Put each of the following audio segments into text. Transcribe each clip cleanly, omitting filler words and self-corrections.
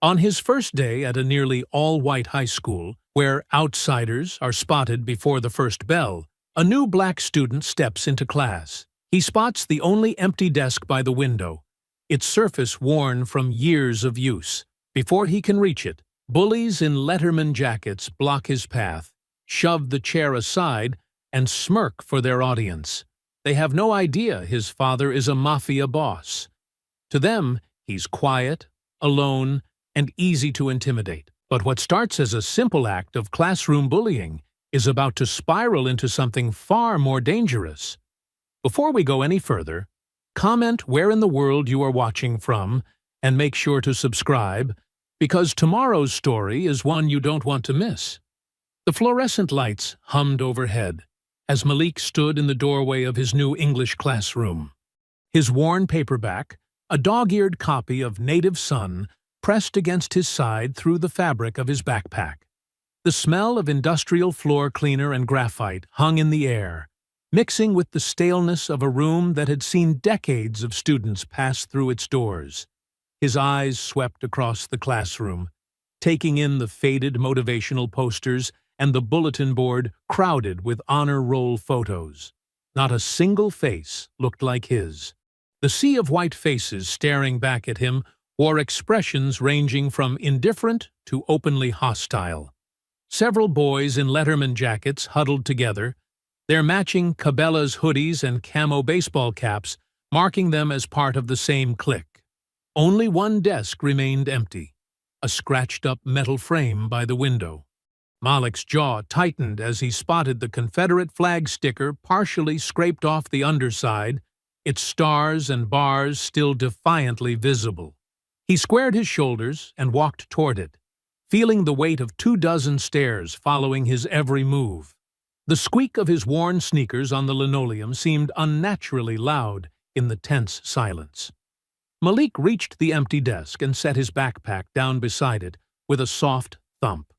On his first day at a nearly all-white high school, where outsiders are spotted before the first bell, a new black student steps into class. He spots the only empty desk by the window, its surface worn from years of use. Before he can reach it, bullies in letterman jackets block his path, shove the chair aside, and smirk for their audience. They have no idea his father is a mafia boss. To them, he's quiet, alone, and easy to intimidate. But what starts as a simple act of classroom bullying is about to spiral into something far more dangerous. Before we go any further, comment where in the world you are watching from and make sure to subscribe, because tomorrow's story is one you don't want to miss. The fluorescent lights hummed overhead as Malik stood in the doorway of his new English classroom. His worn paperback, a dog-eared copy of Native Son, pressed against his side through the fabric of his backpack. The smell of industrial floor cleaner and graphite hung in the air, mixing with the staleness of a room that had seen decades of students pass through its doors. His eyes swept across the classroom, taking in the faded motivational posters and the bulletin board crowded with honor roll photos. Not a single face looked like his. The sea of white faces staring back at him wore expressions ranging from indifferent to openly hostile. Several boys in letterman jackets huddled together, their matching Cabela's hoodies and camo baseball caps marking them as part of the same clique. Only one desk remained empty, a scratched-up metal frame by the window. Malik's jaw tightened as he spotted the Confederate flag sticker partially scraped off the underside, its stars and bars still defiantly visible. He squared his shoulders and walked toward it, feeling the weight of 24 stares following his every move. The squeak of his worn sneakers on the linoleum seemed unnaturally loud in the tense silence. Malik reached the empty desk and set his backpack down beside it with a soft thump.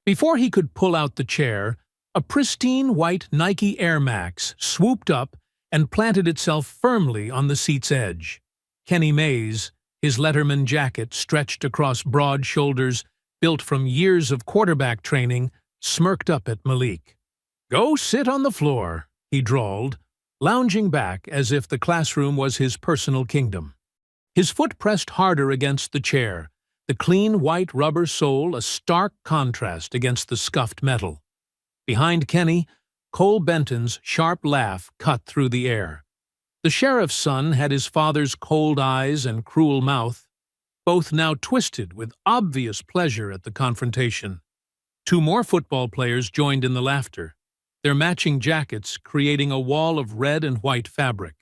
Before he could pull out the chair, a pristine white Nike Air Max swooped up and planted itself firmly on the seat's edge. Kenny Mays, his letterman jacket stretched across broad shoulders built from years of quarterback training, smirked up at Malik. "Go sit on the floor," he drawled, lounging back as if the classroom was his personal kingdom. His foot pressed harder against the chair, the clean white rubber sole a stark contrast against the scuffed metal. Behind Kenny, Cole Benton's sharp laugh cut through the air. The sheriff's son had his father's cold eyes and cruel mouth, both now twisted with obvious pleasure at the confrontation. Two more football players joined in the laughter, their matching jackets creating a wall of red and white fabric.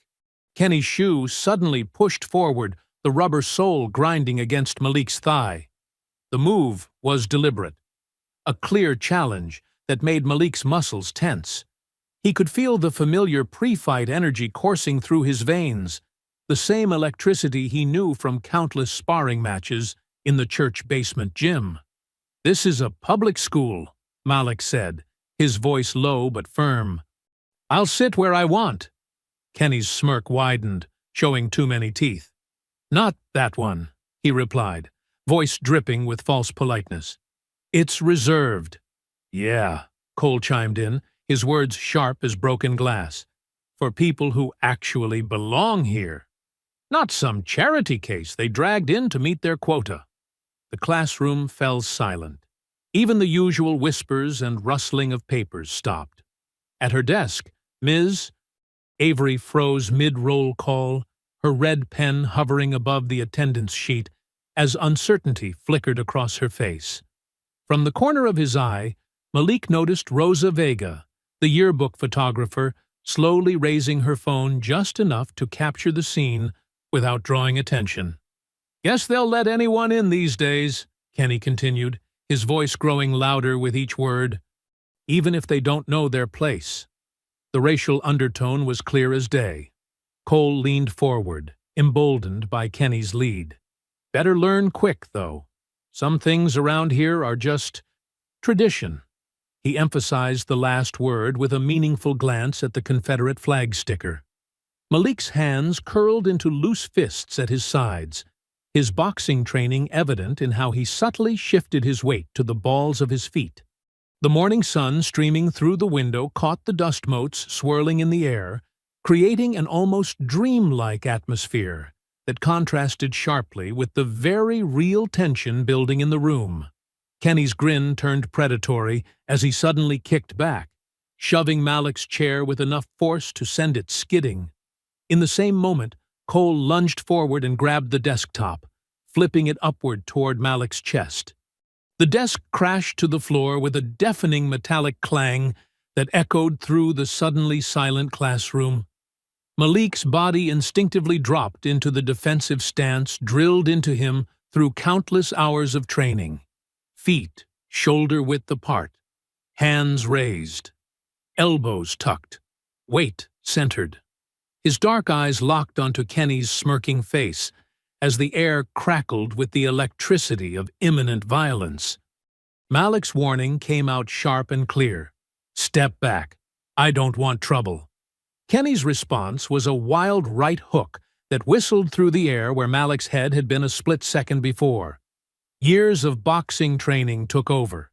Kenny's shoe suddenly pushed forward, the rubber sole grinding against Malik's thigh. The move was deliberate, a clear challenge that made Malik's muscles tense. He could feel the familiar pre-fight energy coursing through his veins, the same electricity he knew from countless sparring matches in the church basement gym. "This is a public school," Malik said, his voice low but firm. "I'll sit where I want." Kenny's smirk widened, showing too many teeth. "Not that one," he replied, voice dripping with false politeness. "It's reserved." "Yeah," Cole chimed in, his words sharp as broken glass. "For people who actually belong here. Not some charity case they dragged in to meet their quota." The classroom fell silent. Even the usual whispers and rustling of papers stopped. At her desk, Ms. Avery froze mid-roll call, her red pen hovering above the attendance sheet as uncertainty flickered across her face. From the corner of his eye, Malik noticed Rosa Vega, the yearbook photographer, slowly raising her phone just enough to capture the scene without drawing attention. "Guess they'll let anyone in these days," Kenny continued, his voice growing louder with each word. "Even if they don't know their place." The racial undertone was clear as day. Cole leaned forward, emboldened by Kenny's lead. "Better learn quick, though. Some things around here are just tradition." He emphasized the last word with a meaningful glance at the Confederate flag sticker. Malik's hands curled into loose fists at his sides, his boxing training evident in how he subtly shifted his weight to the balls of his feet. The morning sun streaming through the window caught the dust motes swirling in the air, creating an almost dreamlike atmosphere that contrasted sharply with the very real tension building in the room. Kenny's grin turned predatory as he suddenly kicked back, shoving Malik's chair with enough force to send it skidding. In the same moment, Cole lunged forward and grabbed the desktop, flipping it upward toward Malik's chest. The desk crashed to the floor with a deafening metallic clang that echoed through the suddenly silent classroom. Malik's body instinctively dropped into the defensive stance drilled into him through countless hours of training. Feet shoulder-width apart, hands raised, elbows tucked, weight centered. His dark eyes locked onto Kenny's smirking face as the air crackled with the electricity of imminent violence. Malik's warning came out sharp and clear. "Step back. I don't want trouble." Kenny's response was a wild right hook that whistled through the air where Malik's head had been a split second before. Years of boxing training took over.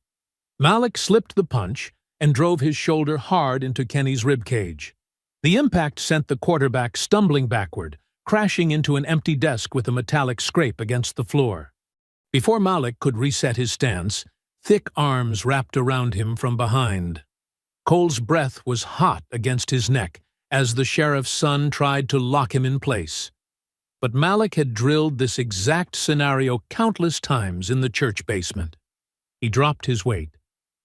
Malik slipped the punch and drove his shoulder hard into Kenny's ribcage. The impact sent the quarterback stumbling backward, crashing into an empty desk with a metallic scrape against the floor. Before Malik could reset his stance, thick arms wrapped around him from behind. Cole's breath was hot against his neck as the sheriff's son tried to lock him in place. But Malik had drilled this exact scenario countless times in the church basement. He dropped his weight,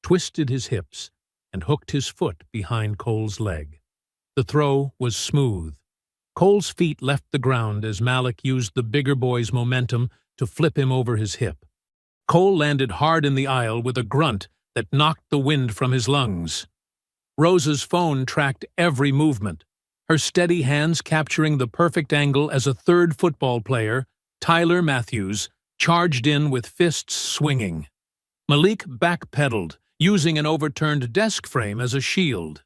twisted his hips, and hooked his foot behind Cole's leg. The throw was smooth. Cole's feet left the ground as Malik used the bigger boy's momentum to flip him over his hip. Cole landed hard in the aisle with a grunt that knocked the wind from his lungs. Rosa's phone tracked every movement, her steady hands capturing the perfect angle as a third football player, Tyler Matthews, charged in with fists swinging. Malik backpedaled, using an overturned desk frame as a shield.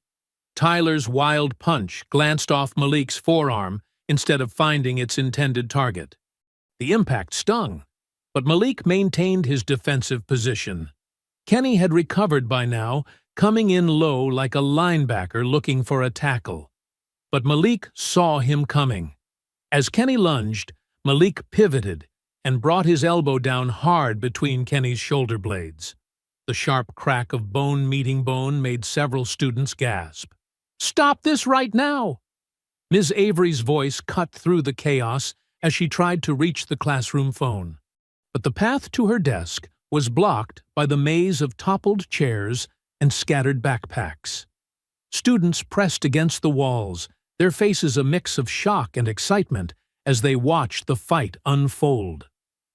Tyler's wild punch glanced off Malik's forearm instead of finding its intended target. The impact stung, but Malik maintained his defensive position. Kenny had recovered by now, coming in low like a linebacker looking for a tackle. But Malik saw him coming. As Kenny lunged, Malik pivoted and brought his elbow down hard between Kenny's shoulder blades. The sharp crack of bone meeting bone made several students gasp. "Stop this right now!" Ms. Avery's voice cut through the chaos as she tried to reach the classroom phone. But the path to her desk was blocked by the maze of toppled chairs and scattered backpacks. Students pressed against the walls, their faces a mix of shock and excitement as they watched the fight unfold.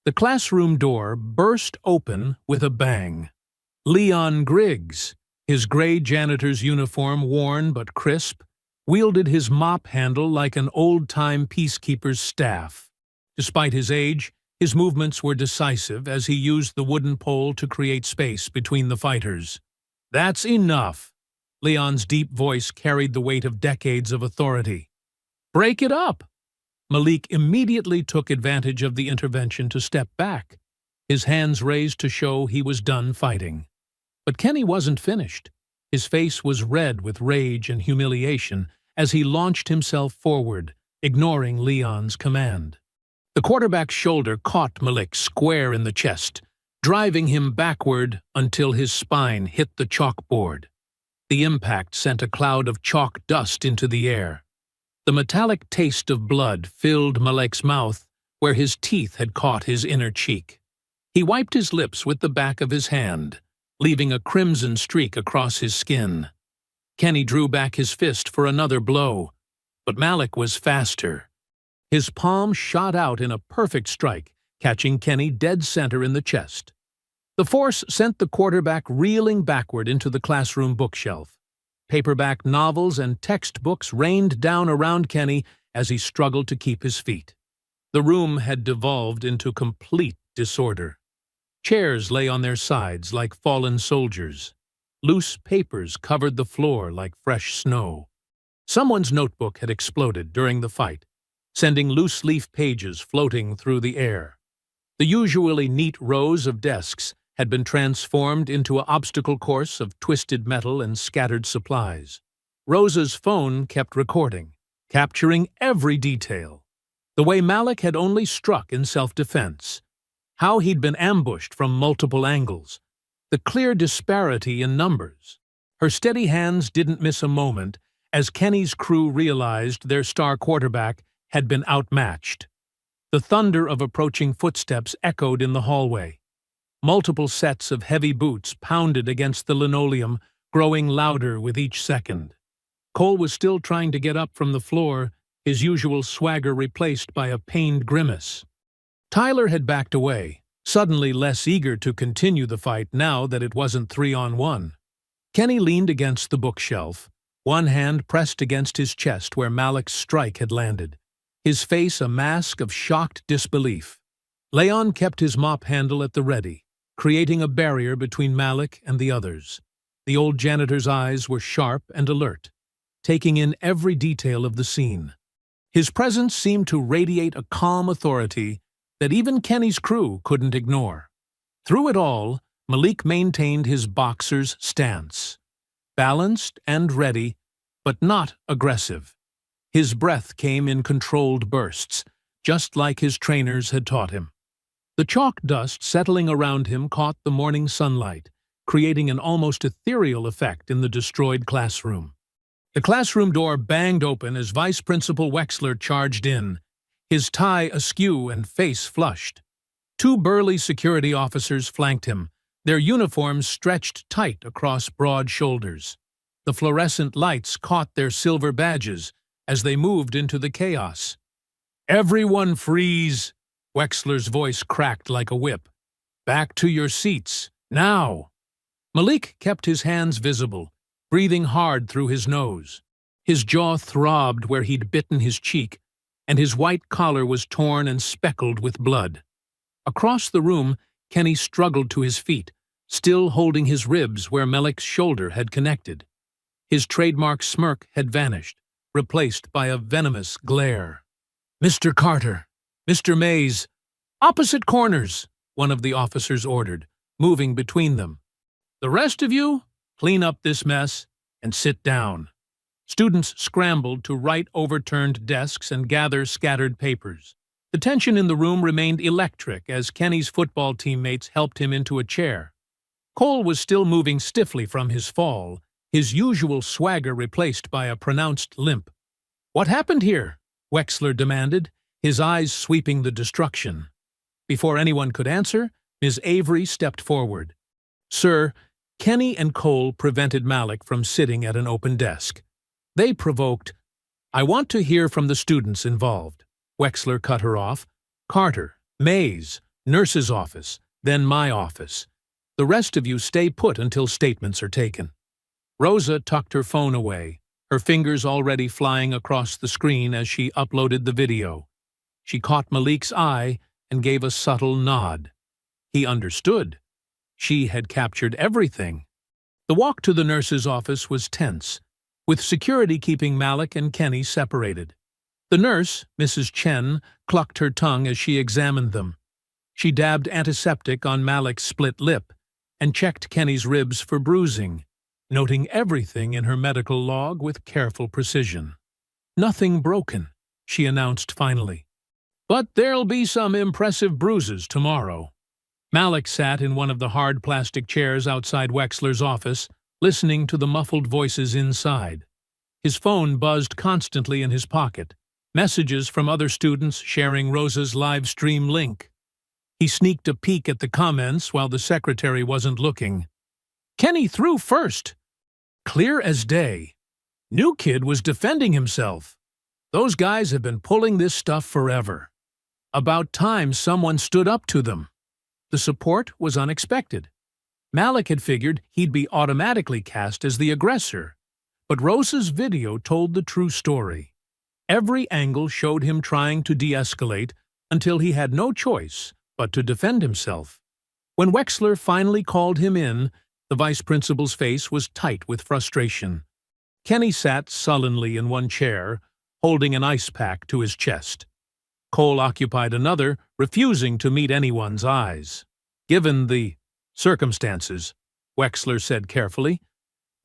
The classroom door burst open with a bang. Leon Griggs, his gray janitor's uniform worn but crisp, wielded his mop handle like an old-time peacekeeper's staff. Despite his age, his movements were decisive as he used the wooden pole to create space between the fighters. "That's enough!" Leon's deep voice carried the weight of decades of authority. "Break it up!" Malik immediately took advantage of the intervention to step back, his hands raised to show he was done fighting. But Kenny wasn't finished. His face was red with rage and humiliation as he launched himself forward, ignoring Leon's command. The quarterback's shoulder caught Malik square in the chest, driving him backward until his spine hit the chalkboard. The impact sent a cloud of chalk dust into the air. The metallic taste of blood filled Malik's mouth where his teeth had caught his inner cheek. He wiped his lips with the back of his hand, leaving a crimson streak across his skin. Kenny drew back his fist for another blow, but Malik was faster. His palm shot out in a perfect strike, catching Kenny dead center in the chest. The force sent the quarterback reeling backward into the classroom bookshelf. Paperback novels and textbooks rained down around Kenny as he struggled to keep his feet. The room had devolved into complete disorder. Chairs lay on their sides like fallen soldiers. Loose papers covered the floor like fresh snow. Someone's notebook had exploded during the fight, sending loose-leaf pages floating through the air. The usually neat rows of desks had been transformed into an obstacle course of twisted metal and scattered supplies. Rosa's phone kept recording, capturing every detail. The way Malik had only struck in self-defense, how he'd been ambushed from multiple angles, the clear disparity in numbers. Her steady hands didn't miss a moment as Kenny's crew realized their star quarterback had been outmatched. The thunder of approaching footsteps echoed in the hallway. Multiple sets of heavy boots pounded against the linoleum, growing louder with each second. Cole was still trying to get up from the floor, his usual swagger replaced by a pained grimace. Tyler had backed away, suddenly less eager to continue the fight now that it wasn't 3-on-1. Kenny leaned against the bookshelf, one hand pressed against his chest where Malik's strike had landed, his face a mask of shocked disbelief. Leon kept his mop handle at the ready, creating a barrier between Malik and the others. The old janitor's eyes were sharp and alert, taking in every detail of the scene. His presence seemed to radiate a calm authority that even Kenny's crew couldn't ignore. Through it all, Malik maintained his boxer's stance, balanced and ready, but not aggressive. His breath came in controlled bursts, just like his trainers had taught him. The chalk dust settling around him caught the morning sunlight, creating an almost ethereal effect in the destroyed classroom. The classroom door banged open as Vice Principal Wexler charged in, his tie askew and face flushed. Two burly security officers flanked him, their uniforms stretched tight across broad shoulders. The fluorescent lights caught their silver badges as they moved into the chaos. "Everyone freeze!" Wexler's voice cracked like a whip. "Back to your seats, now!" Malik kept his hands visible, breathing hard through his nose. His jaw throbbed where he'd bitten his cheek, and his white collar was torn and speckled with blood. Across the room, Kenny struggled to his feet, still holding his ribs where Malik's shoulder had connected. His trademark smirk had vanished, replaced by a venomous glare. "Mr. Carter, Mr. Mays, opposite corners," one of the officers ordered, moving between them. "The rest of you, clean up this mess and sit down." Students scrambled to right overturned desks and gather scattered papers. The tension in the room remained electric as Kenny's football teammates helped him into a chair. Cole was still moving stiffly from his fall, his usual swagger replaced by a pronounced limp. "What happened here?" Wexler demanded, his eyes sweeping the destruction. Before anyone could answer, Ms. Avery stepped forward. "Sir, Kenny and Cole prevented Malik from sitting at an open desk. They provoked—" "I want to hear from the students involved." Wexler cut her off. "Carter, Mays, nurse's office, then my office. The rest of you stay put until statements are taken." Rosa tucked her phone away, her fingers already flying across the screen as she uploaded the video. She caught Malik's eye and gave a subtle nod. He understood. She had captured everything. The walk to the nurse's office was tense, with security keeping Malik and Kenny separated. The nurse, Mrs. Chen, clucked her tongue as she examined them. She dabbed antiseptic on Malik's split lip and checked Kenny's ribs for bruising, noting everything in her medical log with careful precision. "Nothing broken," she announced finally. "But there'll be some impressive bruises tomorrow." Malik sat in one of the hard plastic chairs outside Wexler's office, listening to the muffled voices inside. His phone buzzed constantly in his pocket, messages from other students sharing Rosa's live stream link. He sneaked a peek at the comments while the secretary wasn't looking. "Kenny threw first." Clear as day. New kid was defending himself. Those guys have been pulling this stuff forever. About time someone stood up to them. The support was unexpected. Malik had figured he'd be automatically cast as the aggressor, but Rosa's video told the true story. Every angle showed him trying to de-escalate until he had no choice but to defend himself. When Wexler finally called him in, the vice principal's face was tight with frustration. Kenny sat sullenly in one chair, holding an ice pack to his chest. Cole occupied another, refusing to meet anyone's eyes. "Given the circumstances," Wexler said carefully,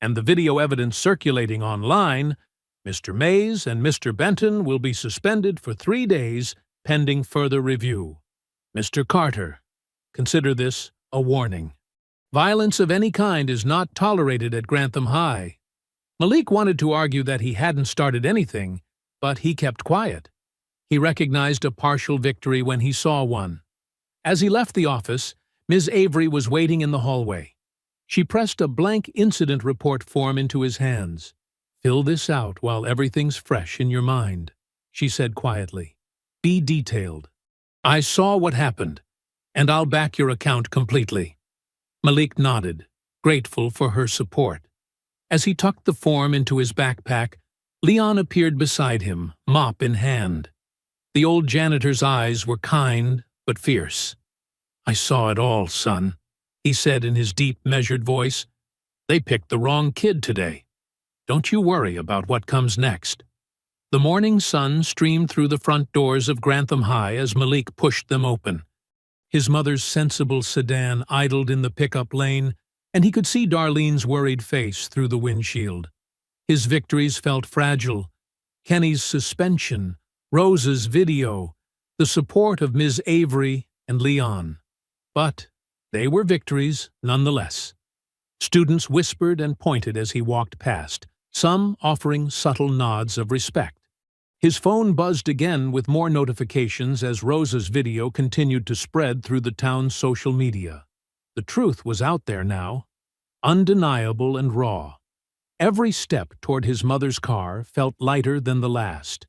"and the video evidence circulating online, Mr. Mays and Mr. Benton will be suspended for 3 days pending further review. Mr. Carter, consider this a warning. Violence of any kind is not tolerated at Grantham High." Malik wanted to argue that he hadn't started anything, but he kept quiet. He recognized a partial victory when he saw one. As he left the office, Ms. Avery was waiting in the hallway. She pressed a blank incident report form into his hands. "Fill this out while everything's fresh in your mind," she said quietly. "Be detailed. I saw what happened, and I'll back your account completely." Malik nodded, grateful for her support. As he tucked the form into his backpack, Leon appeared beside him, mop in hand. The old janitor's eyes were kind but fierce. "I saw it all, son," he said in his deep, measured voice. "They picked the wrong kid today. Don't you worry about what comes next." The morning sun streamed through the front doors of Grantham High as Malik pushed them open. His mother's sensible sedan idled in the pickup lane, and he could see Darlene's worried face through the windshield. His victories felt fragile. Kenny's suspension, Rose's video, the support of Ms. Avery and Leon. But they were victories nonetheless. Students whispered and pointed as he walked past, some offering subtle nods of respect. His phone buzzed again with more notifications as Rose's video continued to spread through the town's social media. The truth was out there now, undeniable and raw. Every step toward his mother's car felt lighter than the last.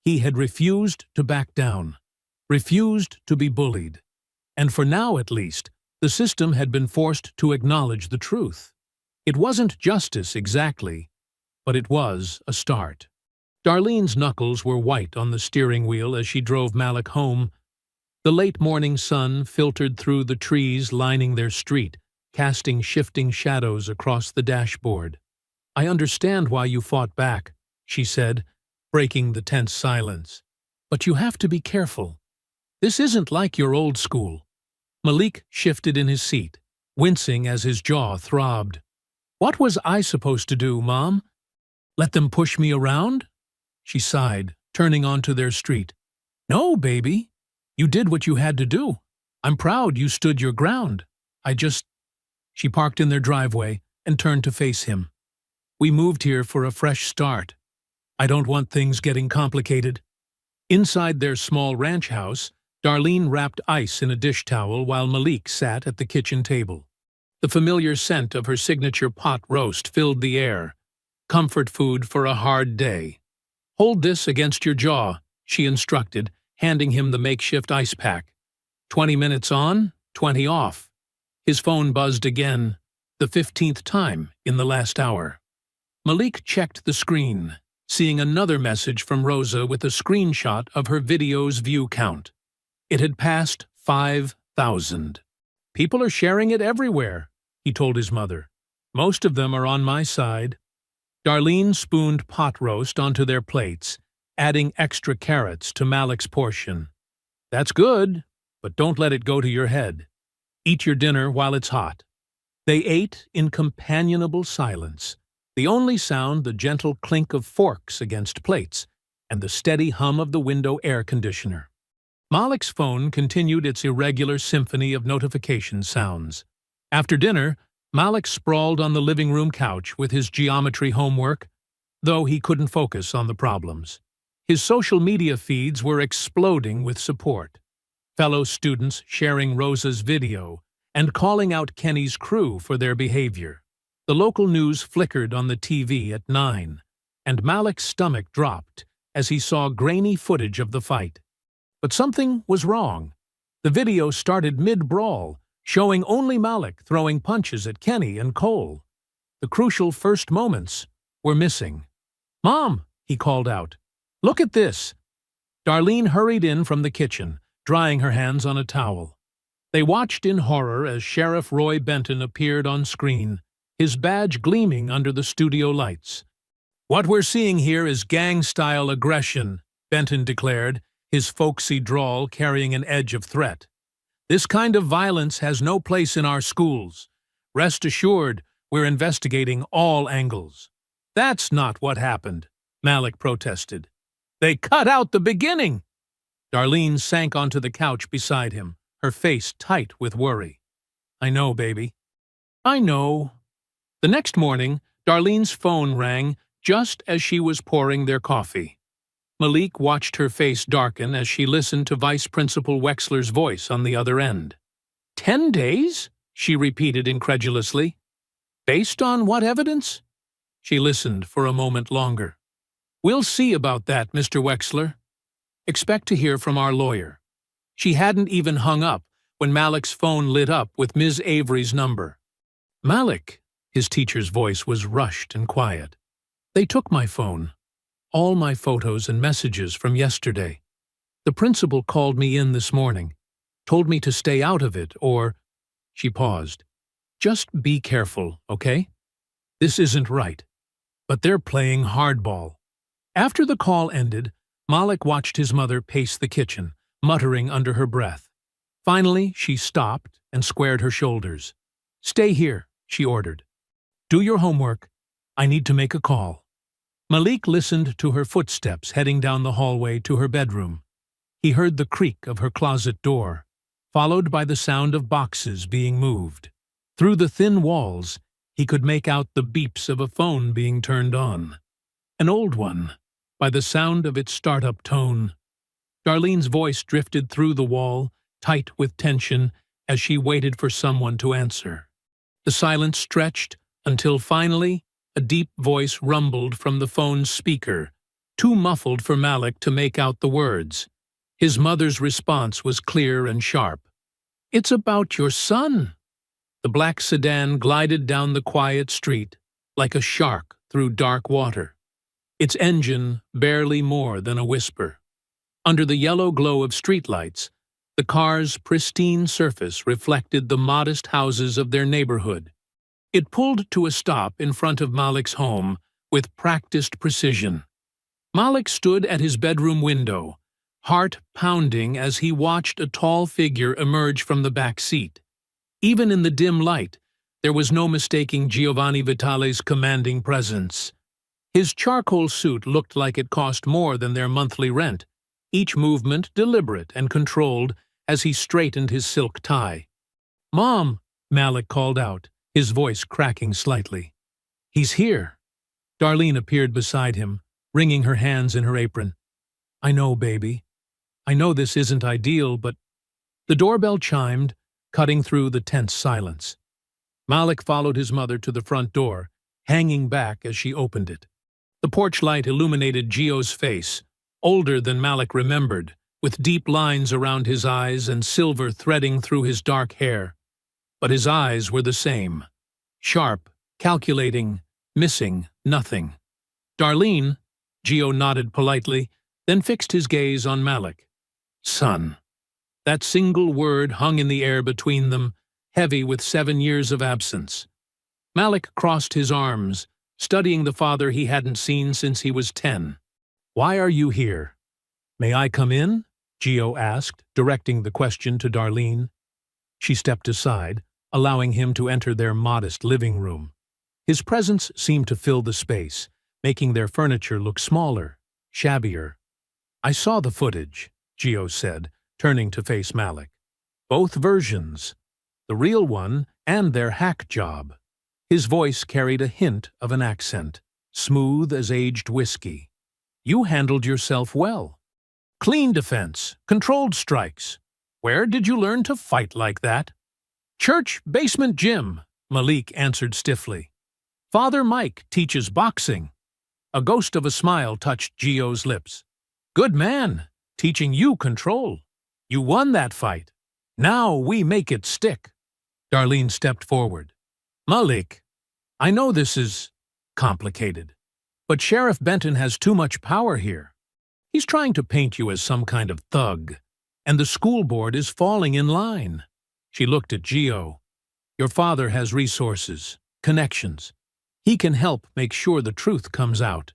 He had refused to back down, refused to be bullied. And for now, at least, the system had been forced to acknowledge the truth. It wasn't justice exactly, but it was a start. Darlene's knuckles were white on the steering wheel as she drove Malik home. The late morning sun filtered through the trees lining their street, casting shifting shadows across the dashboard. "I understand why you fought back," she said, breaking the tense silence. "But you have to be careful. This isn't like your old school." Malik shifted in his seat, wincing as his jaw throbbed. "What was I supposed to do, Mom? Let them push me around?" She sighed, turning onto their street. "No, baby. You did what you had to do. I'm proud you stood your ground. She parked in their driveway and turned to face him. "We moved here for a fresh start. I don't want things getting complicated." Inside their small ranch house, Darlene wrapped ice in a dish towel while Malik sat at the kitchen table. The familiar scent of her signature pot roast filled the air. Comfort food for a hard day. "Hold this against your jaw," she instructed, handing him the makeshift ice pack. 20 minutes on, 20 off. His phone buzzed again, the 15th time in the last hour. Malik checked the screen, seeing another message from Rosa with a screenshot of her video's view count. It had passed 5,000. "People are sharing it everywhere," he told his mother. "Most of them are on my side." Darlene spooned pot roast onto their plates, adding extra carrots to Malik's portion. "That's good, but don't let it go to your head. Eat your dinner while it's hot." They ate in companionable silence, the only sound the gentle clink of forks against plates and the steady hum of the window air conditioner. Malik's phone continued its irregular symphony of notification sounds. After dinner, Malik sprawled on the living room couch with his geometry homework, though he couldn't focus on the problems. His social media feeds were exploding with support. Fellow students sharing Rosa's video and calling out Kenny's crew for their behavior. The local news flickered on the TV at 9, and Malik's stomach dropped as he saw grainy footage of the fight. But something was wrong. The video started mid-brawl, showing only Malik throwing punches at Kenny and Cole. The crucial first moments were missing. "Mom," he called out, "look at this." Darlene hurried in from the kitchen, drying her hands on a towel. They watched in horror as Sheriff Roy Benton appeared on screen, his badge gleaming under the studio lights. "What we're seeing here is gang-style aggression," Benton declared, his folksy drawl carrying an edge of threat. "This kind of violence has no place in our schools. Rest assured, we're investigating all angles." "That's not what happened," Malik protested. "They cut out the beginning." Darlene sank onto the couch beside him, her face tight with worry. "I know, baby. I know." The next morning, Darlene's phone rang just as she was pouring their coffee. Malik watched her face darken as she listened to Vice Principal Wexler's voice on the other end. 10 days? She repeated incredulously. "Based on what evidence?" She listened for a moment longer. "We'll see about that, Mr. Wexler. Expect to hear from our lawyer." She hadn't even hung up when Malik's phone lit up with Ms. Avery's number. "Malik," his teacher's voice was rushed and quiet. "They took my phone. All my photos and messages from yesterday. The principal called me in this morning, told me to stay out of it or—" She paused. "Just be careful, okay? This isn't right. But they're playing hardball." After the call ended, Malik watched his mother pace the kitchen, muttering under her breath. Finally, she stopped and squared her shoulders. "Stay here," she ordered. "Do your homework. I need to make a call." Malik listened to her footsteps heading down the hallway to her bedroom. He heard the creak of her closet door, followed by the sound of boxes being moved. Through the thin walls, he could make out the beeps of a phone being turned on. An old one, by the sound of its startup tone. Darlene's voice drifted through the wall, tight with tension, as she waited for someone to answer. The silence stretched until finally a deep voice rumbled from the phone's speaker, too muffled for Malik to make out the words. His mother's response was clear and sharp. "It's about your son." The black sedan glided down the quiet street like a shark through dark water, its engine barely more than a whisper. Under the yellow glow of streetlights, the car's pristine surface reflected the modest houses of their neighborhood. It pulled to a stop in front of Malik's home with practiced precision. Malik stood at his bedroom window, heart pounding as he watched a tall figure emerge from the back seat. Even in the dim light, there was no mistaking Giovanni Vitale's commanding presence. His charcoal suit looked like it cost more than their monthly rent, each movement deliberate and controlled as he straightened his silk tie. "Mom," Malik called out, his voice cracking slightly. "He's here." Darlene appeared beside him, wringing her hands in her apron. "I know, baby. I know this isn't ideal, but—" The doorbell chimed, cutting through the tense silence. Malik followed his mother to the front door, hanging back as she opened it. The porch light illuminated Gio's face, older than Malik remembered, with deep lines around his eyes and silver threading through his dark hair. But his eyes were the same. Sharp, calculating, missing nothing. "Darlene," Gio nodded politely, then fixed his gaze on Malik. "Son." That single word hung in the air between them, heavy with 7 years of absence. Malik crossed his arms, studying the father he hadn't seen since he was 10. "Why are you here?" "May I come in?" Gio asked, directing the question to Darlene. She stepped aside, allowing him to enter their modest living room. His presence seemed to fill the space, making their furniture look smaller, shabbier. "I saw the footage," Gio said, turning to face Malik. "Both versions, the real one and their hack job." His voice carried a hint of an accent, smooth as aged whiskey. "You handled yourself well. Clean defense, controlled strikes. Where did you learn to fight like that?" "Church basement gym," Malik answered stiffly. "Father Mike teaches boxing." A ghost of a smile touched Gio's lips. "Good man, teaching you control. You won that fight. Now we make it stick." Darlene stepped forward. "Malik, I know this is complicated, but Sheriff Benton has too much power here. He's trying to paint you as some kind of thug, and the school board is falling in line." She looked at Gio. "Your father has resources, connections. He can help make sure the truth comes out."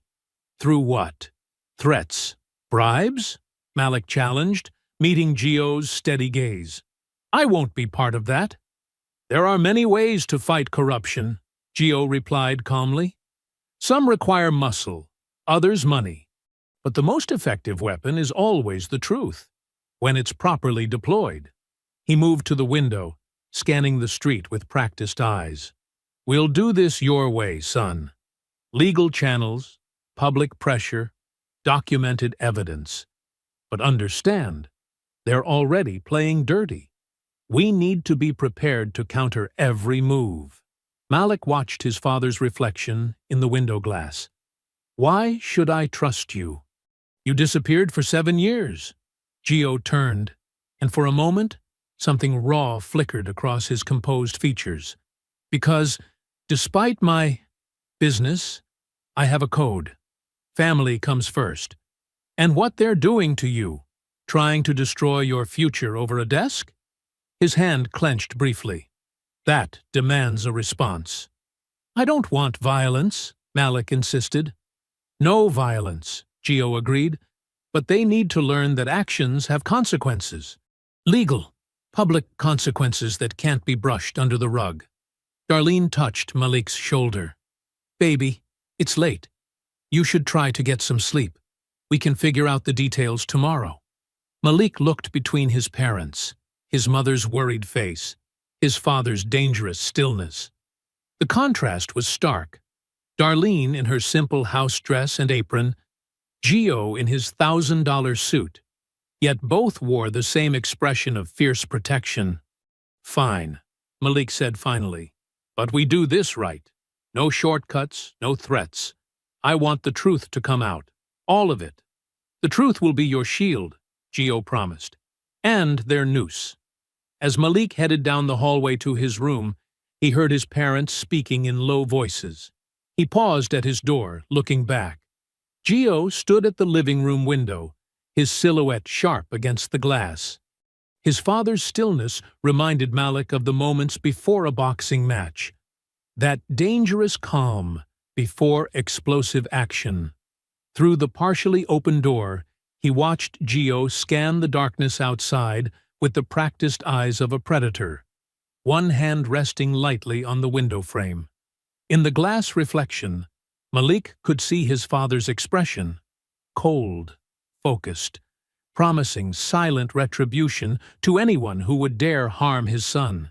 "Through what? Threats? Bribes?" Malik challenged, meeting Gio's steady gaze. I won't be part of that. There are many ways to fight corruption, Gio replied calmly. Some require muscle, others money. But the most effective weapon is always the truth, when it's properly deployed. He moved to the window, scanning the street with practiced eyes. We'll do this your way, son. Legal channels, public pressure, documented evidence. But understand, they're already playing dirty. We need to be prepared to counter every move. Malik watched his father's reflection in the window glass. Why should I trust you? You disappeared for 7 years. Gio turned, and for a moment, something raw flickered across his composed features. Because, despite my business, I have a code. Family comes first. And what they're doing to you, trying to destroy your future over a desk? His hand clenched briefly. That demands a response. I don't want violence, Malik insisted. No violence, Gio agreed, but they need to learn that actions have consequences. Legal, public consequences that can't be brushed under the rug. Darlene touched Malik's shoulder. Baby, it's late. You should try to get some sleep. We can figure out the details tomorrow. Malik looked between his parents, his mother's worried face, his father's dangerous stillness. The contrast was stark. Darlene in her simple house dress and apron, Gio in his $1,000 suit. Yet both wore the same expression of fierce protection. Fine, Malik said finally. But we do this right. No shortcuts, no threats. I want the truth to come out. All of it. The truth will be your shield, Gio promised. And their noose. As Malik headed down the hallway to his room, he heard his parents speaking in low voices. He paused at his door, looking back. Gio stood at the living room window, his silhouette sharp against the glass. His father's stillness reminded Malik of the moments before a boxing match. That dangerous calm before explosive action. Through the partially open door, he watched Gio scan the darkness outside with the practiced eyes of a predator, one hand resting lightly on the window frame. In the glass reflection, Malik could see his father's expression, cold, focused, promising silent retribution to anyone who would dare harm his son.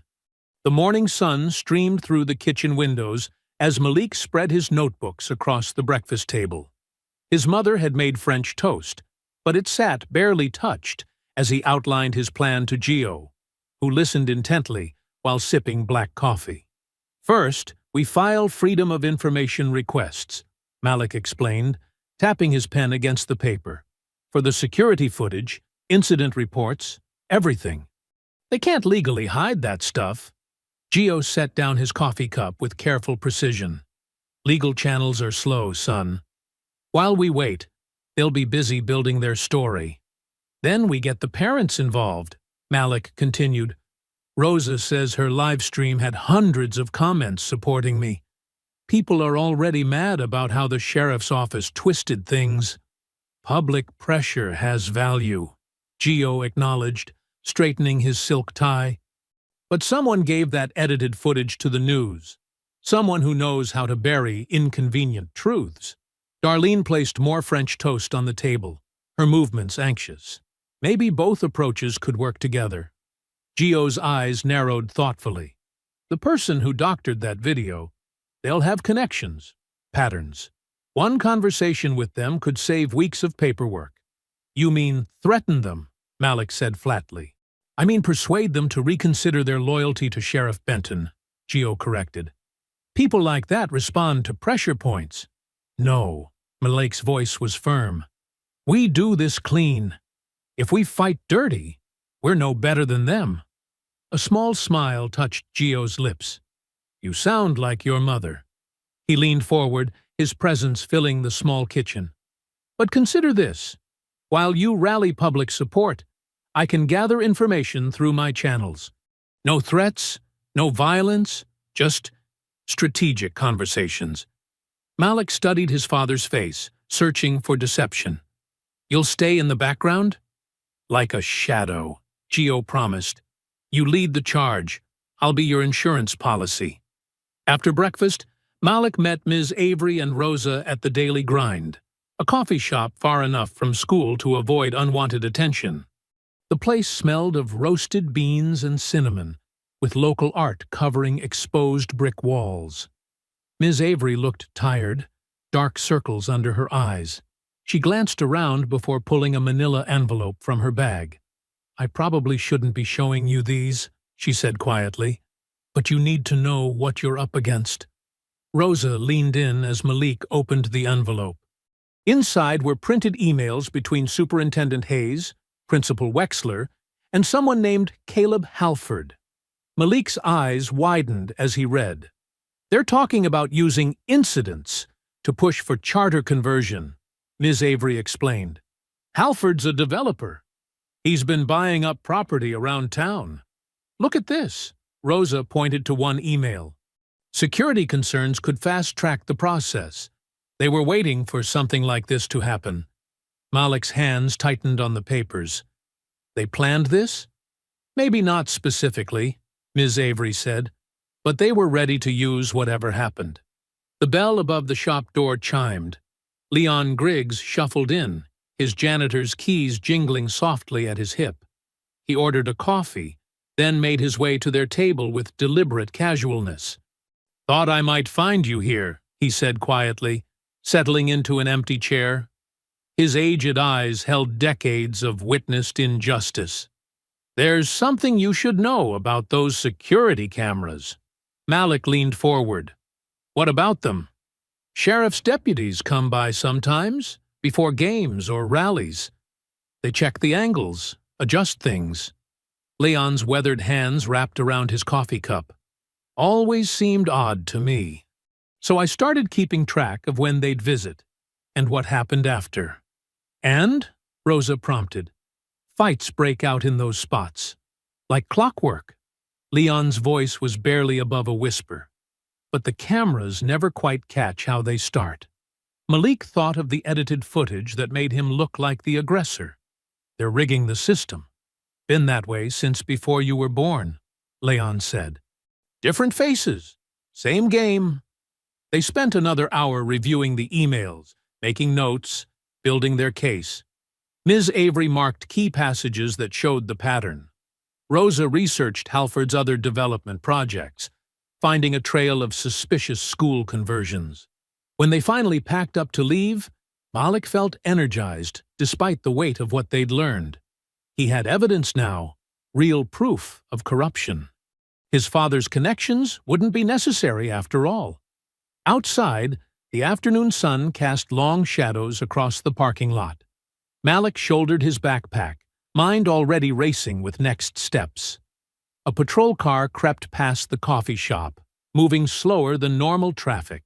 The morning sun streamed through the kitchen windows as Malik spread his notebooks across the breakfast table. His mother had made French toast, but it sat barely touched as he outlined his plan to Gio, who listened intently while sipping black coffee. First, we file Freedom of Information requests, Malik explained, tapping his pen against the paper. For the security footage, incident reports, everything. They can't legally hide that stuff. Gio set down his coffee cup with careful precision. Legal channels are slow, son. While we wait, they'll be busy building their story. Then we get the parents involved, Malik continued. Rosa says her live stream had hundreds of comments supporting me. People are already mad about how the sheriff's office twisted things. Public pressure has value, Gio acknowledged, straightening his silk tie. But someone gave that edited footage to the news. Someone who knows how to bury inconvenient truths. Darlene placed more French toast on the table, her movements anxious. Maybe both approaches could work together. Gio's eyes narrowed thoughtfully. The person who doctored that video, they'll have connections, patterns. One conversation with them could save weeks of paperwork. You mean threaten them, Malik said flatly. I mean persuade them to reconsider their loyalty to Sheriff Benton, Gio corrected. People like that respond to pressure points. No, Malik's voice was firm. We do this clean. If we fight dirty, we're no better than them. A small smile touched Gio's lips. You sound like your mother. He leaned forward, his presence filling the small kitchen. But consider this. While you rally public support, I can gather information through my channels. No threats, no violence, just strategic conversations. Malik studied his father's face, searching for deception. You'll stay in the background? Like a shadow, Gio promised. You lead the charge. I'll be your insurance policy. After breakfast, Malik met Ms. Avery and Rosa at the Daily Grind, a coffee shop far enough from school to avoid unwanted attention. The place smelled of roasted beans and cinnamon, with local art covering exposed brick walls. Ms. Avery looked tired, dark circles under her eyes. She glanced around before pulling a manila envelope from her bag. I probably shouldn't be showing you these, she said quietly, but you need to know what you're up against. Rosa leaned in as Malik opened the envelope. Inside were printed emails between Superintendent Hayes, Principal Wexler, and someone named Caleb Halford. Malik's eyes widened as he read. They're talking about using incidents to push for charter conversion, Ms. Avery explained. Halford's a developer. He's been buying up property around town. Look at this. Rosa pointed to one email. Security concerns could fast-track the process. They were waiting for something like this to happen. Malik's hands tightened on the papers. They planned this? Maybe not specifically, Ms. Avery said, but they were ready to use whatever happened. The bell above the shop door chimed. Leon Griggs shuffled in, his janitor's keys jingling softly at his hip. He ordered a coffee, then made his way to their table with deliberate casualness. Thought I might find you here, he said quietly, settling into an empty chair. His aged eyes held decades of witnessed injustice. There's something you should know about those security cameras. Malik leaned forward. What about them? Sheriff's deputies come by sometimes, before games or rallies. They check the angles, adjust things. Leon's weathered hands wrapped around his coffee cup. Always seemed odd to me. So I started keeping track of when they'd visit, and what happened after. And, Rosa prompted, fights break out in those spots. Like clockwork. Leon's voice was barely above a whisper. But the cameras never quite catch how they start. Malik thought of the edited footage that made him look like the aggressor. They're rigging the system. Been that way since before you were born, Leon said. Different faces. Same game. They spent another hour reviewing the emails, making notes, building their case. Ms. Avery marked key passages that showed the pattern. Rosa researched Halford's other development projects, finding a trail of suspicious school conversions. When they finally packed up to leave, Malik felt energized despite the weight of what they'd learned. He had evidence now, real proof of corruption. His father's connections wouldn't be necessary after all. Outside, the afternoon sun cast long shadows across the parking lot. Malik shouldered his backpack, mind already racing with next steps. A patrol car crept past the coffee shop, moving slower than normal traffic.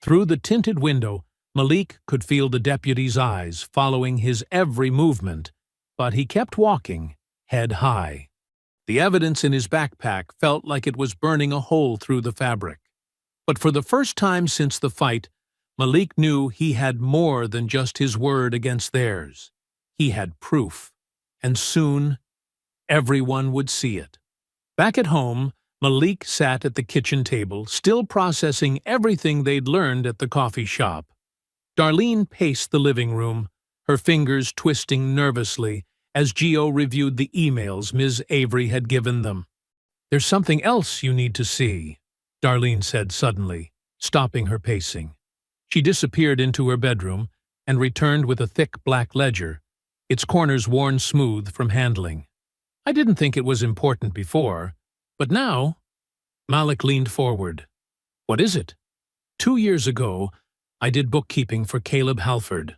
Through the tinted window, Malik could feel the deputy's eyes following his every movement, but he kept walking, head high. The evidence in his backpack felt like it was burning a hole through the fabric. But for the first time since the fight, Malik knew he had more than just his word against theirs. He had proof, and soon everyone would see it. Back at home, Malik sat at the kitchen table, still processing everything they'd learned at the coffee shop. Darlene paced the living room, her fingers twisting nervously as Gio reviewed the emails Ms. Avery had given them. There's something else you need to see, Darlene said suddenly, stopping her pacing. She disappeared into her bedroom and returned with a thick black ledger, its corners worn smooth from handling. I didn't think it was important before, but now... Malik leaned forward. What is it? 2 years ago, I did bookkeeping for Caleb Halford.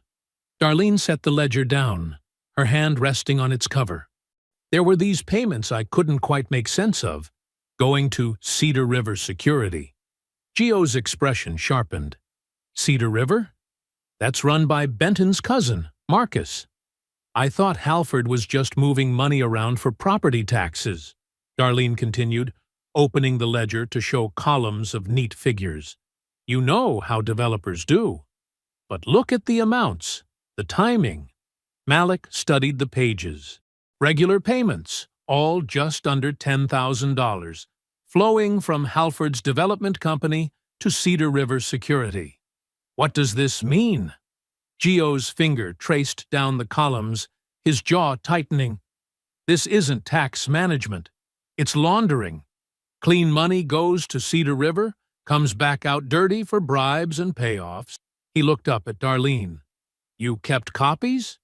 Darlene set the ledger down, her hand resting on its cover. There were these payments I couldn't quite make sense of, going to Cedar River Security. Gio's expression sharpened. Cedar River? That's run by Benton's cousin, Marcus. I thought Halford was just moving money around for property taxes, Darlene continued, opening the ledger to show columns of neat figures. You know how developers do. But look at the amounts, the timing. Malik studied the pages. Regular payments, all just under $10,000, flowing from Halford's development company to Cedar River Security. What does this mean? Gio's finger traced down the columns, his jaw tightening. This isn't tax management. It's laundering. Clean money goes to Cedar River, comes back out dirty for bribes and payoffs. He looked up at Darlene. You kept copies?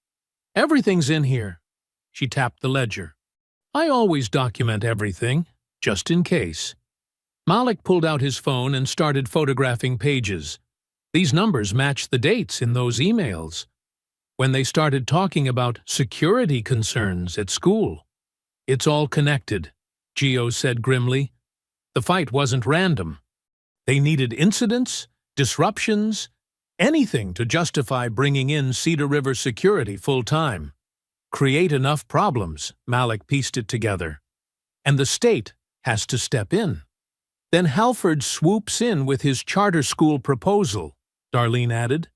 Everything's in here. She tapped the ledger. I always document everything, just in case. Malik pulled out his phone and started photographing pages. These numbers match the dates in those emails. When they started talking about security concerns at school. It's all connected, Gio said grimly. The fight wasn't random. They needed incidents, disruptions, anything to justify bringing in Cedar River Security full-time. Create enough problems, Malik pieced it together. And the state has to step in. Then Halford swoops in with his charter school proposal, Darlene added,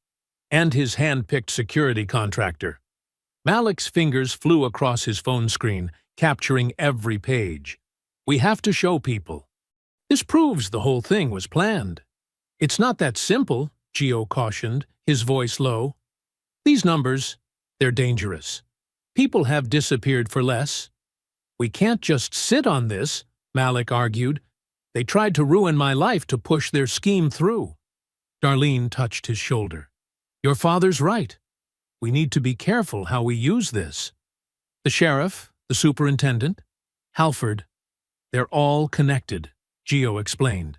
and his hand-picked security contractor. Malik's fingers flew across his phone screen, capturing every page. We have to show people. This proves the whole thing was planned. It's not that simple, Gio cautioned, his voice low. These numbers, they're dangerous. People have disappeared for less. We can't just sit on this, Malik argued. They tried to ruin my life to push their scheme through. Darlene touched his shoulder. Your father's right. We need to be careful how we use this. The sheriff, the superintendent, Halford, they're all connected, Gio explained.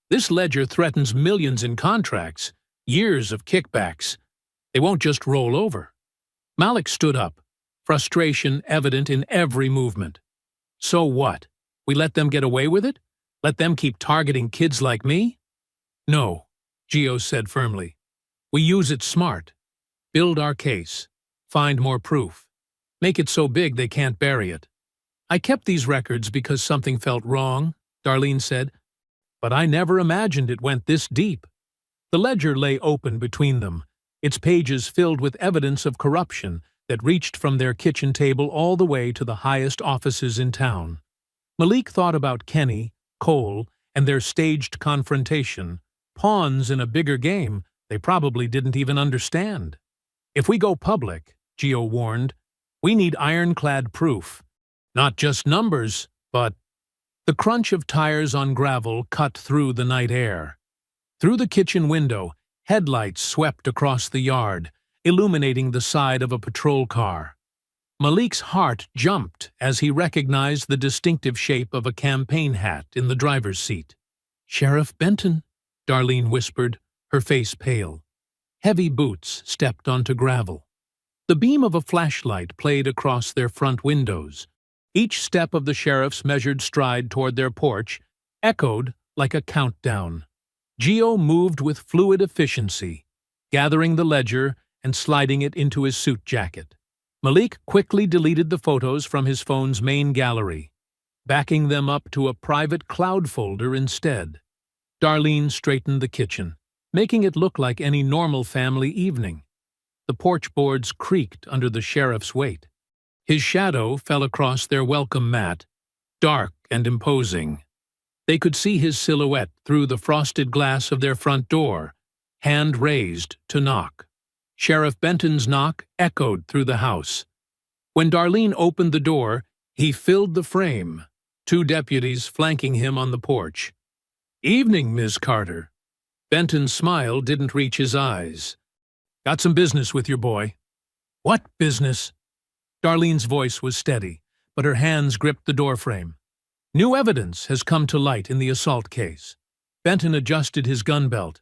This ledger threatens millions in contracts, years of kickbacks. They won't just roll over. Malik stood up, frustration evident in every movement. So what? We let them get away with it? Let them keep targeting kids like me? No, Gio said firmly. We use it smart. Build our case. Find more proof. Make it so big they can't bury it. I kept these records because something felt wrong, Darlene said, but I never imagined it went this deep. The ledger lay open between them, its pages filled with evidence of corruption that reached from their kitchen table all the way to the highest offices in town. Malik thought about Kenny, Cole, and their staged confrontation, pawns in a bigger game they probably didn't even understand. If we go public, Gio warned, we need ironclad proof. Not just numbers, but... The crunch of tires on gravel cut through the night air. Through the kitchen window, headlights swept across the yard, illuminating the side of a patrol car. Malik's heart jumped as he recognized the distinctive shape of a campaign hat in the driver's seat. Sheriff Benton, Darlene whispered, her face pale. Heavy boots stepped onto gravel. The beam of a flashlight played across their front windows. Each step of the sheriff's measured stride toward their porch echoed like a countdown. Gio moved with fluid efficiency, gathering the ledger and sliding it into his suit jacket. Malik quickly deleted the photos from his phone's main gallery, backing them up to a private cloud folder instead. Darlene straightened the kitchen, making it look like any normal family evening. The porch boards creaked under the sheriff's weight. His shadow fell across their welcome mat, dark and imposing. They could see his silhouette through the frosted glass of their front door, hand raised to knock. Sheriff Benton's knock echoed through the house. When Darlene opened the door, he filled the frame, 2 deputies flanking him on the porch. "Evening, Ms. Carter." Benton's smile didn't reach his eyes. "Got some business with your boy." "What business?" Darlene's voice was steady, but her hands gripped the doorframe. "New evidence has come to light in the assault case." Benton adjusted his gun belt.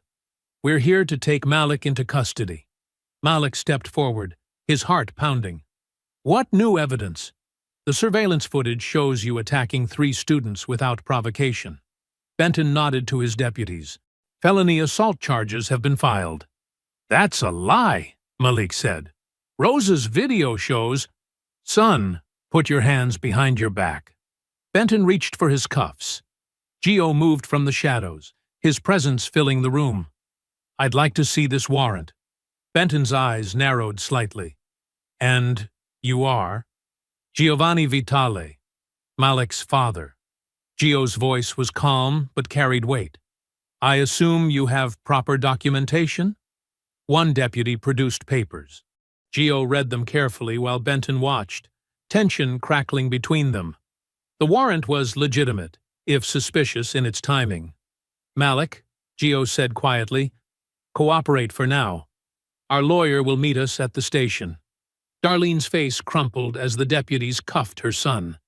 "We're here to take Malik into custody." Malik stepped forward, his heart pounding. "What new evidence?" "The surveillance footage shows you attacking 3 students without provocation." Benton nodded to his deputies. "Felony assault charges have been filed." "That's a lie," Malik said. "Rosa's video shows—" "Son, put your hands behind your back." Benton reached for his cuffs. Gio moved from the shadows, his presence filling the room. "I'd like to see this warrant." Benton's eyes narrowed slightly. "And you are?" Giovanni Vitale, Malik's father. Gio's voice was calm but carried weight. I assume you have proper documentation? One deputy produced papers. Gio read them carefully while Benton watched, tension crackling between them. The warrant was legitimate, if suspicious in its timing. Malik, Gio said quietly, cooperate for now. Our lawyer will meet us at the station. Darlene's face crumpled as the deputies cuffed her son.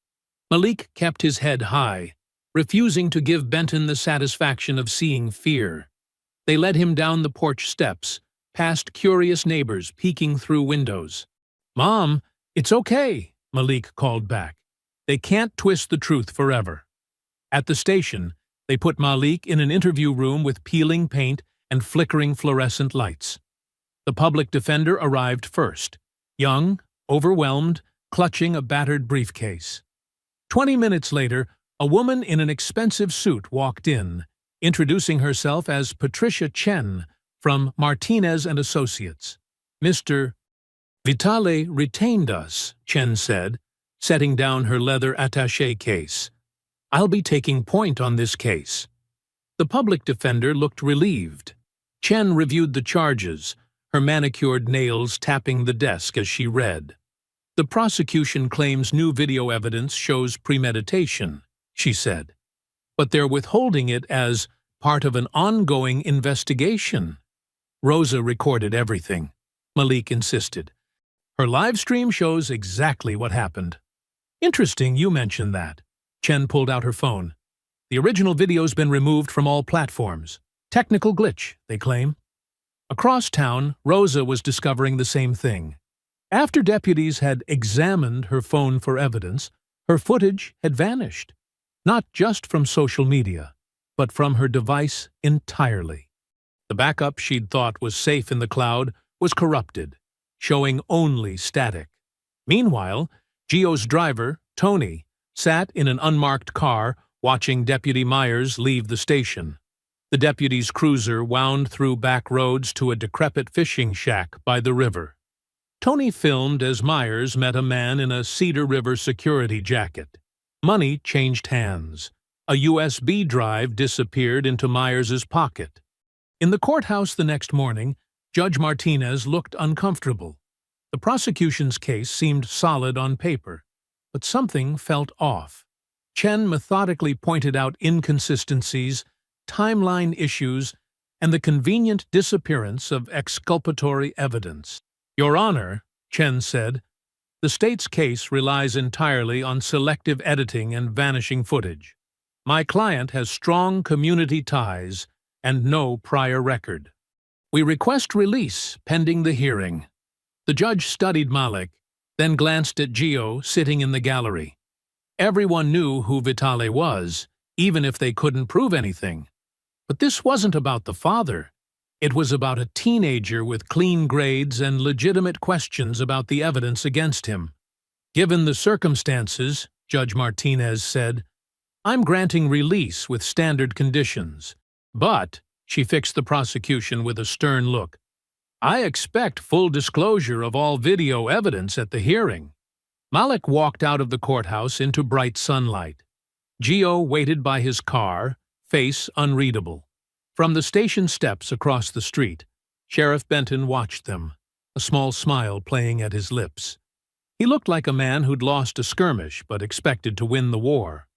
Malik kept his head high, refusing to give Benton the satisfaction of seeing fear. They led him down the porch steps, past curious neighbors peeking through windows. Mom, it's okay, Malik called back. They can't twist the truth forever. At the station, they put Malik in an interview room with peeling paint and flickering fluorescent lights. The public defender arrived first, young, overwhelmed, clutching a battered briefcase. 20 minutes later, a woman in an expensive suit walked in, introducing herself as Patricia Chen from Martinez and Associates. Mr. Vitale retained us, Chen said, setting down her leather attaché case. I'll be taking point on this case. The public defender looked relieved. Chen reviewed the charges, her manicured nails tapping the desk as she read. The prosecution claims new video evidence shows premeditation, she said, but they're withholding it as part of an ongoing investigation. Rosa recorded everything, Malik insisted. Her live stream shows exactly what happened. Interesting you mentioned that. Chen pulled out her phone. The original video's been removed from all platforms. Technical glitch, they claim. Across town, Rosa was discovering the same thing. After deputies had examined her phone for evidence, her footage had vanished. Not just from social media, but from her device entirely. The backup she'd thought was safe in the cloud was corrupted, showing only static. Meanwhile, Gio's driver, Tony, sat in an unmarked car watching Deputy Myers leave the station. The deputy's cruiser wound through back roads to a decrepit fishing shack by the river. Tony filmed as Myers met a man in a Cedar River security jacket. Money changed hands. A USB drive disappeared into Myers's pocket. In the courthouse the next morning, Judge Martinez looked uncomfortable. The prosecution's case seemed solid on paper, but something felt off. Chen methodically pointed out inconsistencies, timeline issues, and the convenient disappearance of exculpatory evidence. Your Honor, Chen said, the state's case relies entirely on selective editing and vanishing footage. My client has strong community ties and no prior record. We request release pending the hearing. The judge studied Malik, then glanced at Gio sitting in the gallery. Everyone knew who Vitale was, even if they couldn't prove anything. But this wasn't about the father. It was about a teenager with clean grades and legitimate questions about the evidence against him. Given the circumstances, Judge Martinez said, I'm granting release with standard conditions. But, she fixed the prosecution with a stern look, I expect full disclosure of all video evidence at the hearing. Malik walked out of the courthouse into bright sunlight. Gio waited by his car, face unreadable. From the station steps across the street, Sheriff Benton watched them, a small smile playing at his lips. He looked like a man who'd lost a skirmish but expected to win the war.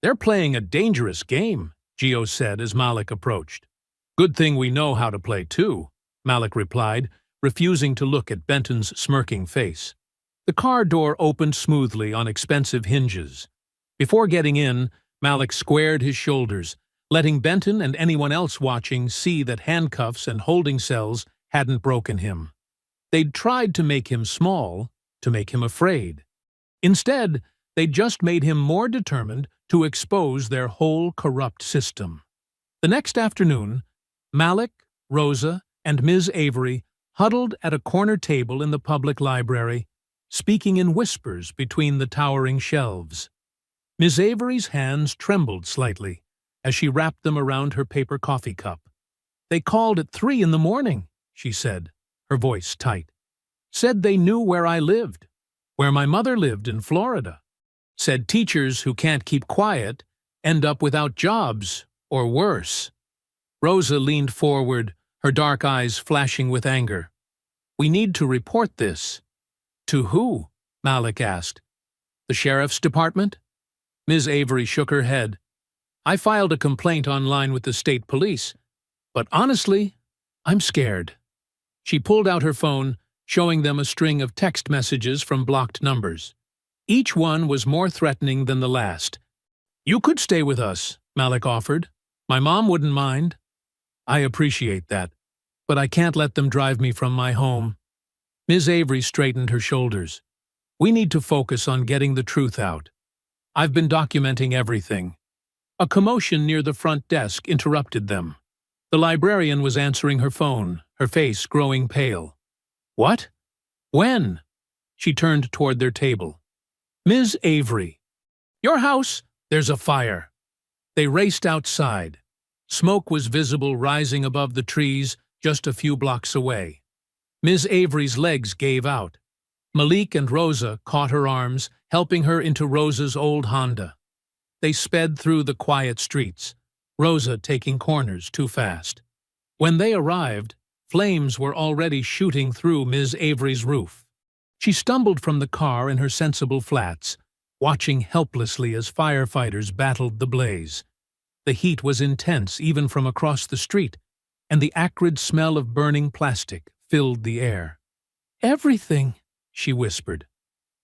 They're playing a dangerous game, Gio said as Malik approached. Good thing we know how to play too, Malik replied, refusing to look at Benton's smirking face. The car door opened smoothly on expensive hinges. Before getting in, Malik squared his shoulders, letting Benton and anyone else watching see that handcuffs and holding cells hadn't broken him. They'd tried to make him small, to make him afraid. Instead, they'd just made him more determined to expose their whole corrupt system. The next afternoon, Malik, Rosa, and Ms. Avery huddled at a corner table in the public library, speaking in whispers between the towering shelves. Ms. Avery's hands trembled slightly as she wrapped them around her paper coffee cup. They called at 3 a.m, she said, her voice tight. Said they knew where I lived. where my mother lived in Florida. Said teachers who can't keep quiet end up without jobs, or worse. Rosa leaned forward, her dark eyes flashing with anger. We need to report this. To who? Malik asked. The sheriff's department? Ms. Avery shook her head. I filed a complaint online with the state police, but honestly, I'm scared. She pulled out her phone, showing them a string of text messages from blocked numbers. Each one was more threatening than the last. You could stay with us, Malik offered. My mom wouldn't mind. I appreciate that, but I can't let them drive me from my home. Ms. Avery straightened her shoulders. We need to focus on getting the truth out. I've been documenting everything. A commotion near the front desk interrupted them. The librarian was answering her phone, her face growing pale. What? When? She turned toward their table. Ms. Avery. Your house? There's a fire. They raced outside. Smoke was visible rising above the trees just a few blocks away. Ms. Avery's legs gave out. Malik and Rosa caught her arms, helping her into Rosa's old Honda. They sped through the quiet streets, Rosa taking corners too fast. When they arrived, flames were already shooting through Ms. Avery's roof. She stumbled from the car in her sensible flats, watching helplessly as firefighters battled the blaze. The heat was intense even from across the street, and the acrid smell of burning plastic filled the air. Everything, she whispered.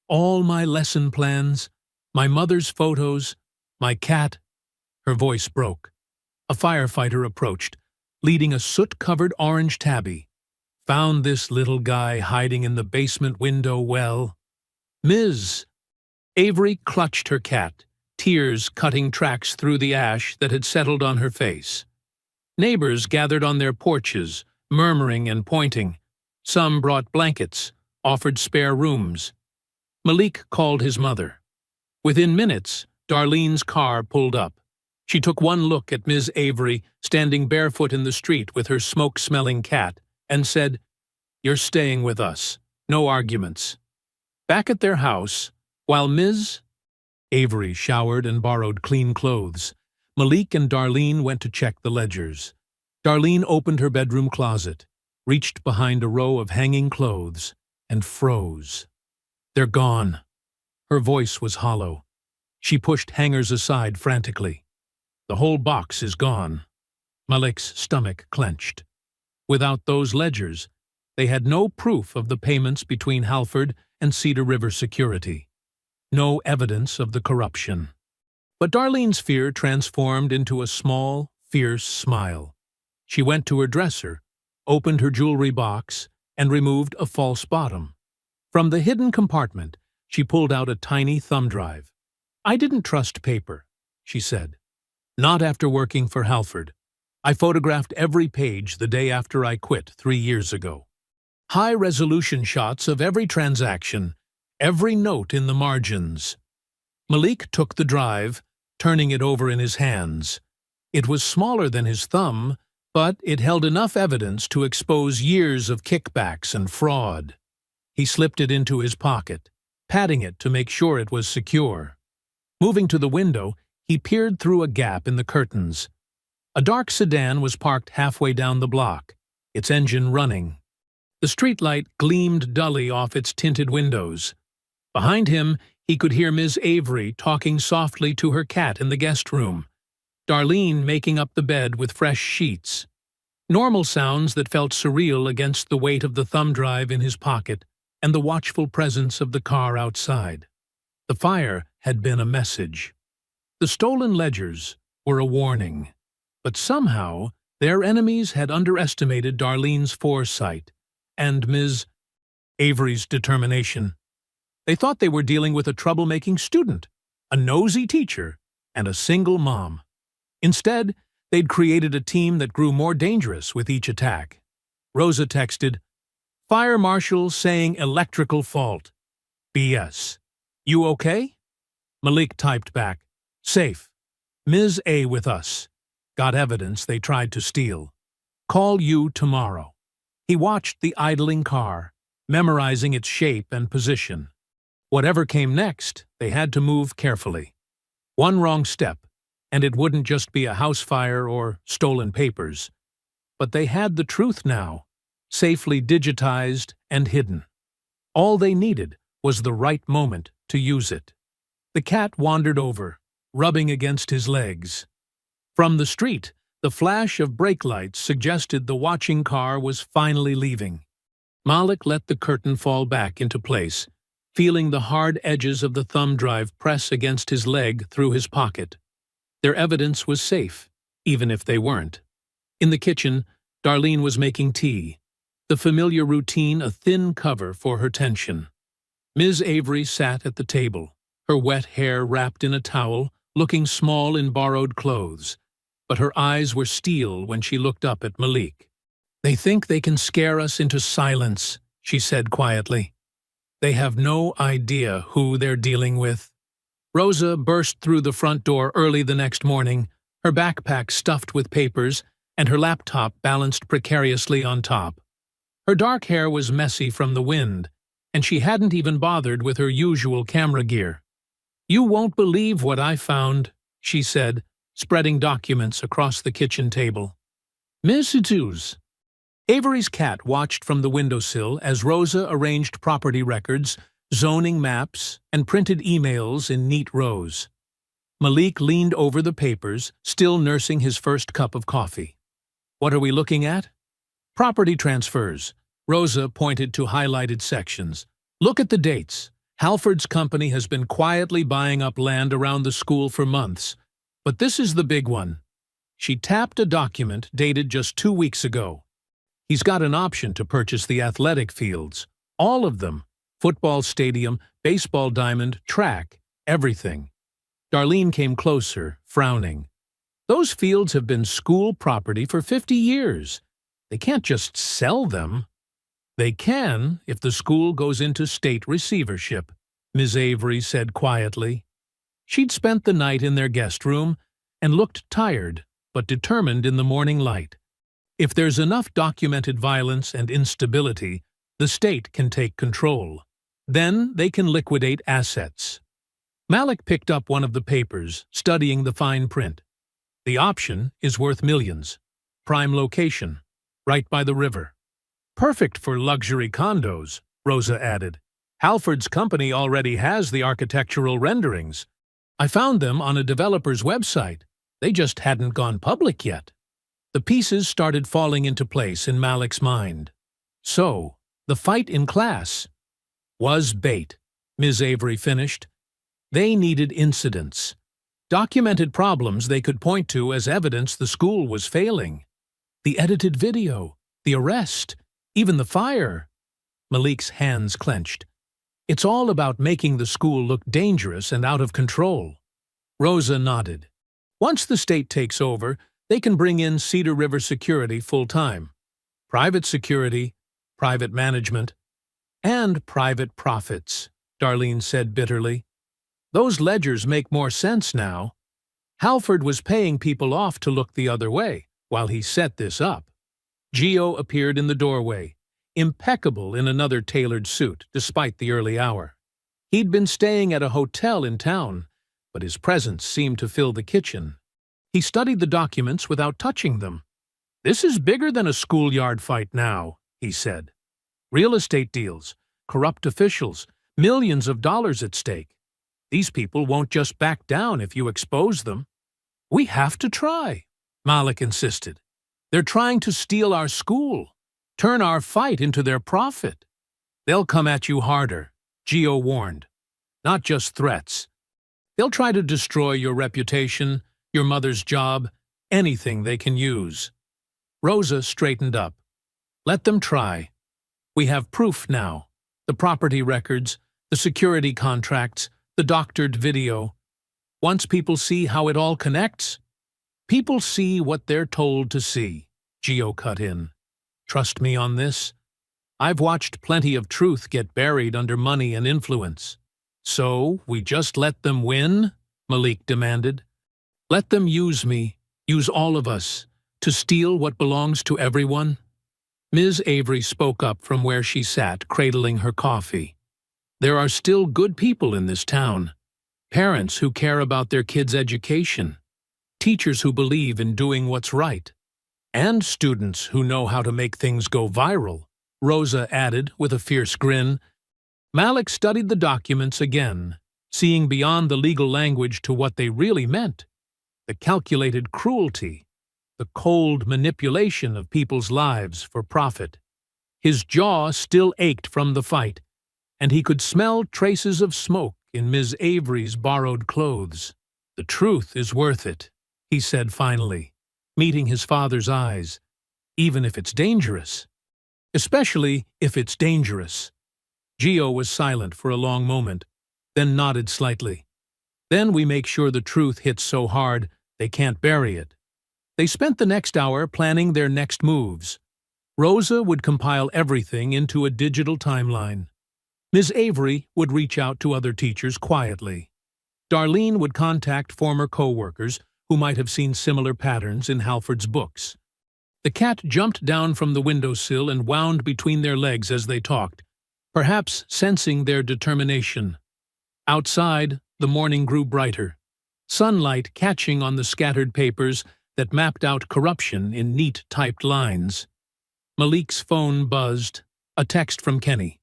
All my lesson plans, my mother's photos, my cat. Her voice broke. A firefighter approached, leading a soot-covered orange tabby. Found this little guy hiding in the basement window well. Ms. Avery clutched her cat, tears cutting tracks through the ash that had settled on her face. Neighbors gathered on their porches, murmuring and pointing. Some brought blankets, offered spare rooms. Malik called his mother. Within minutes, Darlene's car pulled up. She took one look at Ms. Avery standing barefoot in the street with her smoke-smelling cat and said, You're staying with us. No arguments. Back at their house, while Ms. Avery showered and borrowed clean clothes, Malik and Darlene went to check the ledgers. Darlene opened her bedroom closet, reached behind a row of hanging clothes, and froze. They're gone. Her voice was hollow. She pushed hangers aside frantically. The whole box is gone. Malik's stomach clenched. Without those ledgers, they had no proof of the payments between Halford and Cedar River Security. No evidence of the corruption. But Darlene's fear transformed into a small, fierce smile. She went to her dresser, opened her jewelry box, and removed a false bottom. From the hidden compartment, she pulled out a tiny thumb drive. I didn't trust paper, she said. Not after working for Halford. I photographed every page the day after I quit 3 years ago. High-resolution shots of every transaction, every note in the margins. Malik took the drive, turning it over in his hands. It was smaller than his thumb, but it held enough evidence to expose years of kickbacks and fraud. He slipped it into his pocket, patting it to make sure it was secure. Moving to the window, he peered through a gap in the curtains. A dark sedan was parked halfway down the block, its engine running. The streetlight gleamed dully off its tinted windows. Behind him, he could hear Ms. Avery talking softly to her cat in the guest room, Darlene making up the bed with fresh sheets. Normal sounds that felt surreal against the weight of the thumb drive in his pocket and the watchful presence of the car outside. The fire had been a message. The stolen ledgers were a warning. But somehow, their enemies had underestimated Darlene's foresight and Ms. Avery's determination. They thought they were dealing with a troublemaking student, a nosy teacher, and a single mom. Instead, they'd created a team that grew more dangerous with each attack. Rosa texted, Fire marshal saying electrical fault. BS. You okay? Malik typed back, Safe. Ms. A with us. Got evidence they tried to steal. Call you tomorrow. He watched the idling car, memorizing its shape and position. Whatever came next, they had to move carefully. One wrong step, and it wouldn't just be a house fire or stolen papers. But they had the truth now, safely digitized and hidden. All they needed was the right moment to use it. The cat wandered over, rubbing against his legs. From the street, the flash of brake lights suggested the watching car was finally leaving. Malik let the curtain fall back into place, feeling the hard edges of the thumb drive press against his leg through his pocket. Their evidence was safe, even if they weren't. In the kitchen, Darlene was making tea, the familiar routine a thin cover for her tension. Ms. Avery sat at the table, her wet hair wrapped in a towel, looking small in borrowed clothes, but her eyes were steel when she looked up at Malik. "They think they can scare us into silence," she said quietly. "They have no idea who they're dealing with." Rosa burst through the front door early the next morning, her backpack stuffed with papers and her laptop balanced precariously on top. Her dark hair was messy from the wind, and she hadn't even bothered with her usual camera gear. "You won't believe what I found," she said, spreading documents across the kitchen table. "Messages." Avery's cat watched from the windowsill as Rosa arranged property records, zoning maps, and printed emails in neat rows. Malik leaned over the papers, still nursing his first cup of coffee. "What are we looking at?" "Property transfers." Rosa pointed to highlighted sections. "Look at the dates. Halford's company has been quietly buying up land around the school for months. But this is the big one." She tapped a document dated just 2 weeks ago. "He's got an option to purchase the athletic fields. All of them. Football stadium, baseball diamond, track, everything." Darlene came closer, frowning. "Those fields have been school property for 50 years. They can't just sell them." "They can if the school goes into state receivership," Ms. Avery said quietly. She'd spent the night in their guest room and looked tired but determined in the morning light. If there's enough documented violence and instability, the state can take control. Then they can liquidate assets. Malik picked up one of the papers, studying the fine print. "The option is worth millions. Prime location, right by the river. Perfect for luxury condos," Rosa added. "Halford's company already has the architectural renderings. I found them on a developer's website. They just hadn't gone public yet." The pieces started falling into place in Malik's mind. So, the fight in class was bait, Ms. Avery finished. They needed incidents, documented problems they could point to as evidence the school was failing. The edited video, the arrest, even the fire. Malik's hands clenched. "It's all about making the school look dangerous and out of control." Rosa nodded. "Once the state takes over, they can bring in Cedar River Security full-time. Private security, private management, and private profits," Darlene said bitterly. "Those ledgers make more sense now. Halford was paying people off to look the other way while he set this up." Gio appeared in the doorway, impeccable in another tailored suit despite the early hour. He'd been staying at a hotel in town, but his presence seemed to fill the kitchen. He studied the documents without touching them. "This is bigger than a schoolyard fight now," he said. "Real estate deals, corrupt officials, millions of dollars at stake. These people won't just back down if you expose them." "We have to try," Malik insisted. "They're trying to steal our school, turn our fight into their profit." "They'll come at you harder," Gio warned. "Not just threats. They'll try to destroy your reputation, your mother's job, anything they can use." Rosa straightened up. "Let them try. We have proof now. The property records, the security contracts, the doctored video. Once people see how it all connects, people see what they're told to see," Gio cut in. "Trust me on this. I've watched plenty of truth get buried under money and influence." "So, we just let them win?" Malik demanded. "Let them use me, use all of us, to steal what belongs to everyone?" Ms. Avery spoke up from where she sat, cradling her coffee. There are still good people in this town. Parents who care about their kids' education. Teachers who believe in doing what's right. And students who know how to make things go viral, Rosa added with a fierce grin. Malik studied the documents again, seeing beyond the legal language to what they really meant. The calculated cruelty, the cold manipulation of people's lives for profit. His jaw still ached from the fight, and he could smell traces of smoke in Ms. Avery's borrowed clothes. "The truth is worth it," he said finally, meeting his father's eyes, "even if it's dangerous. Especially if it's dangerous." Gio was silent for a long moment, then nodded slightly. "Then we make sure the truth hits so hard they can't bury it." They spent the next hour planning their next moves. Rosa would compile everything into a digital timeline. Ms. Avery would reach out to other teachers quietly. Darlene would contact former co-workers who might have seen similar patterns in Halford's books. The cat jumped down from the windowsill and wound between their legs as they talked, perhaps sensing their determination. Outside, the morning grew brighter, sunlight catching on the scattered papers that mapped out corruption in neat typed lines. Malik's phone buzzed, a text from Kenny.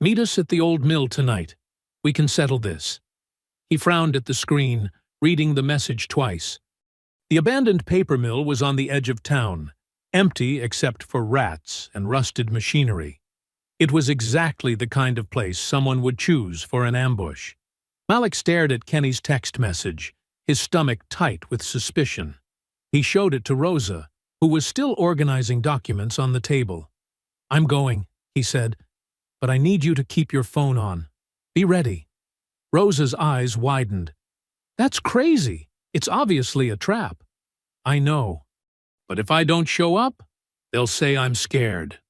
"Meet us at the old mill tonight. We can settle this." He frowned at the screen, reading the message twice. The abandoned paper mill was on the edge of town, empty except for rats and rusted machinery. It was exactly the kind of place someone would choose for an ambush. Malik stared at Kenny's text message, his stomach tight with suspicion. He showed it to Rosa, who was still organizing documents on the table. "I'm going," he said, "but I need you to keep your phone on. Be ready." Rosa's eyes widened. "That's crazy. It's obviously a trap." "I know. But if I don't show up, they'll say I'm scared."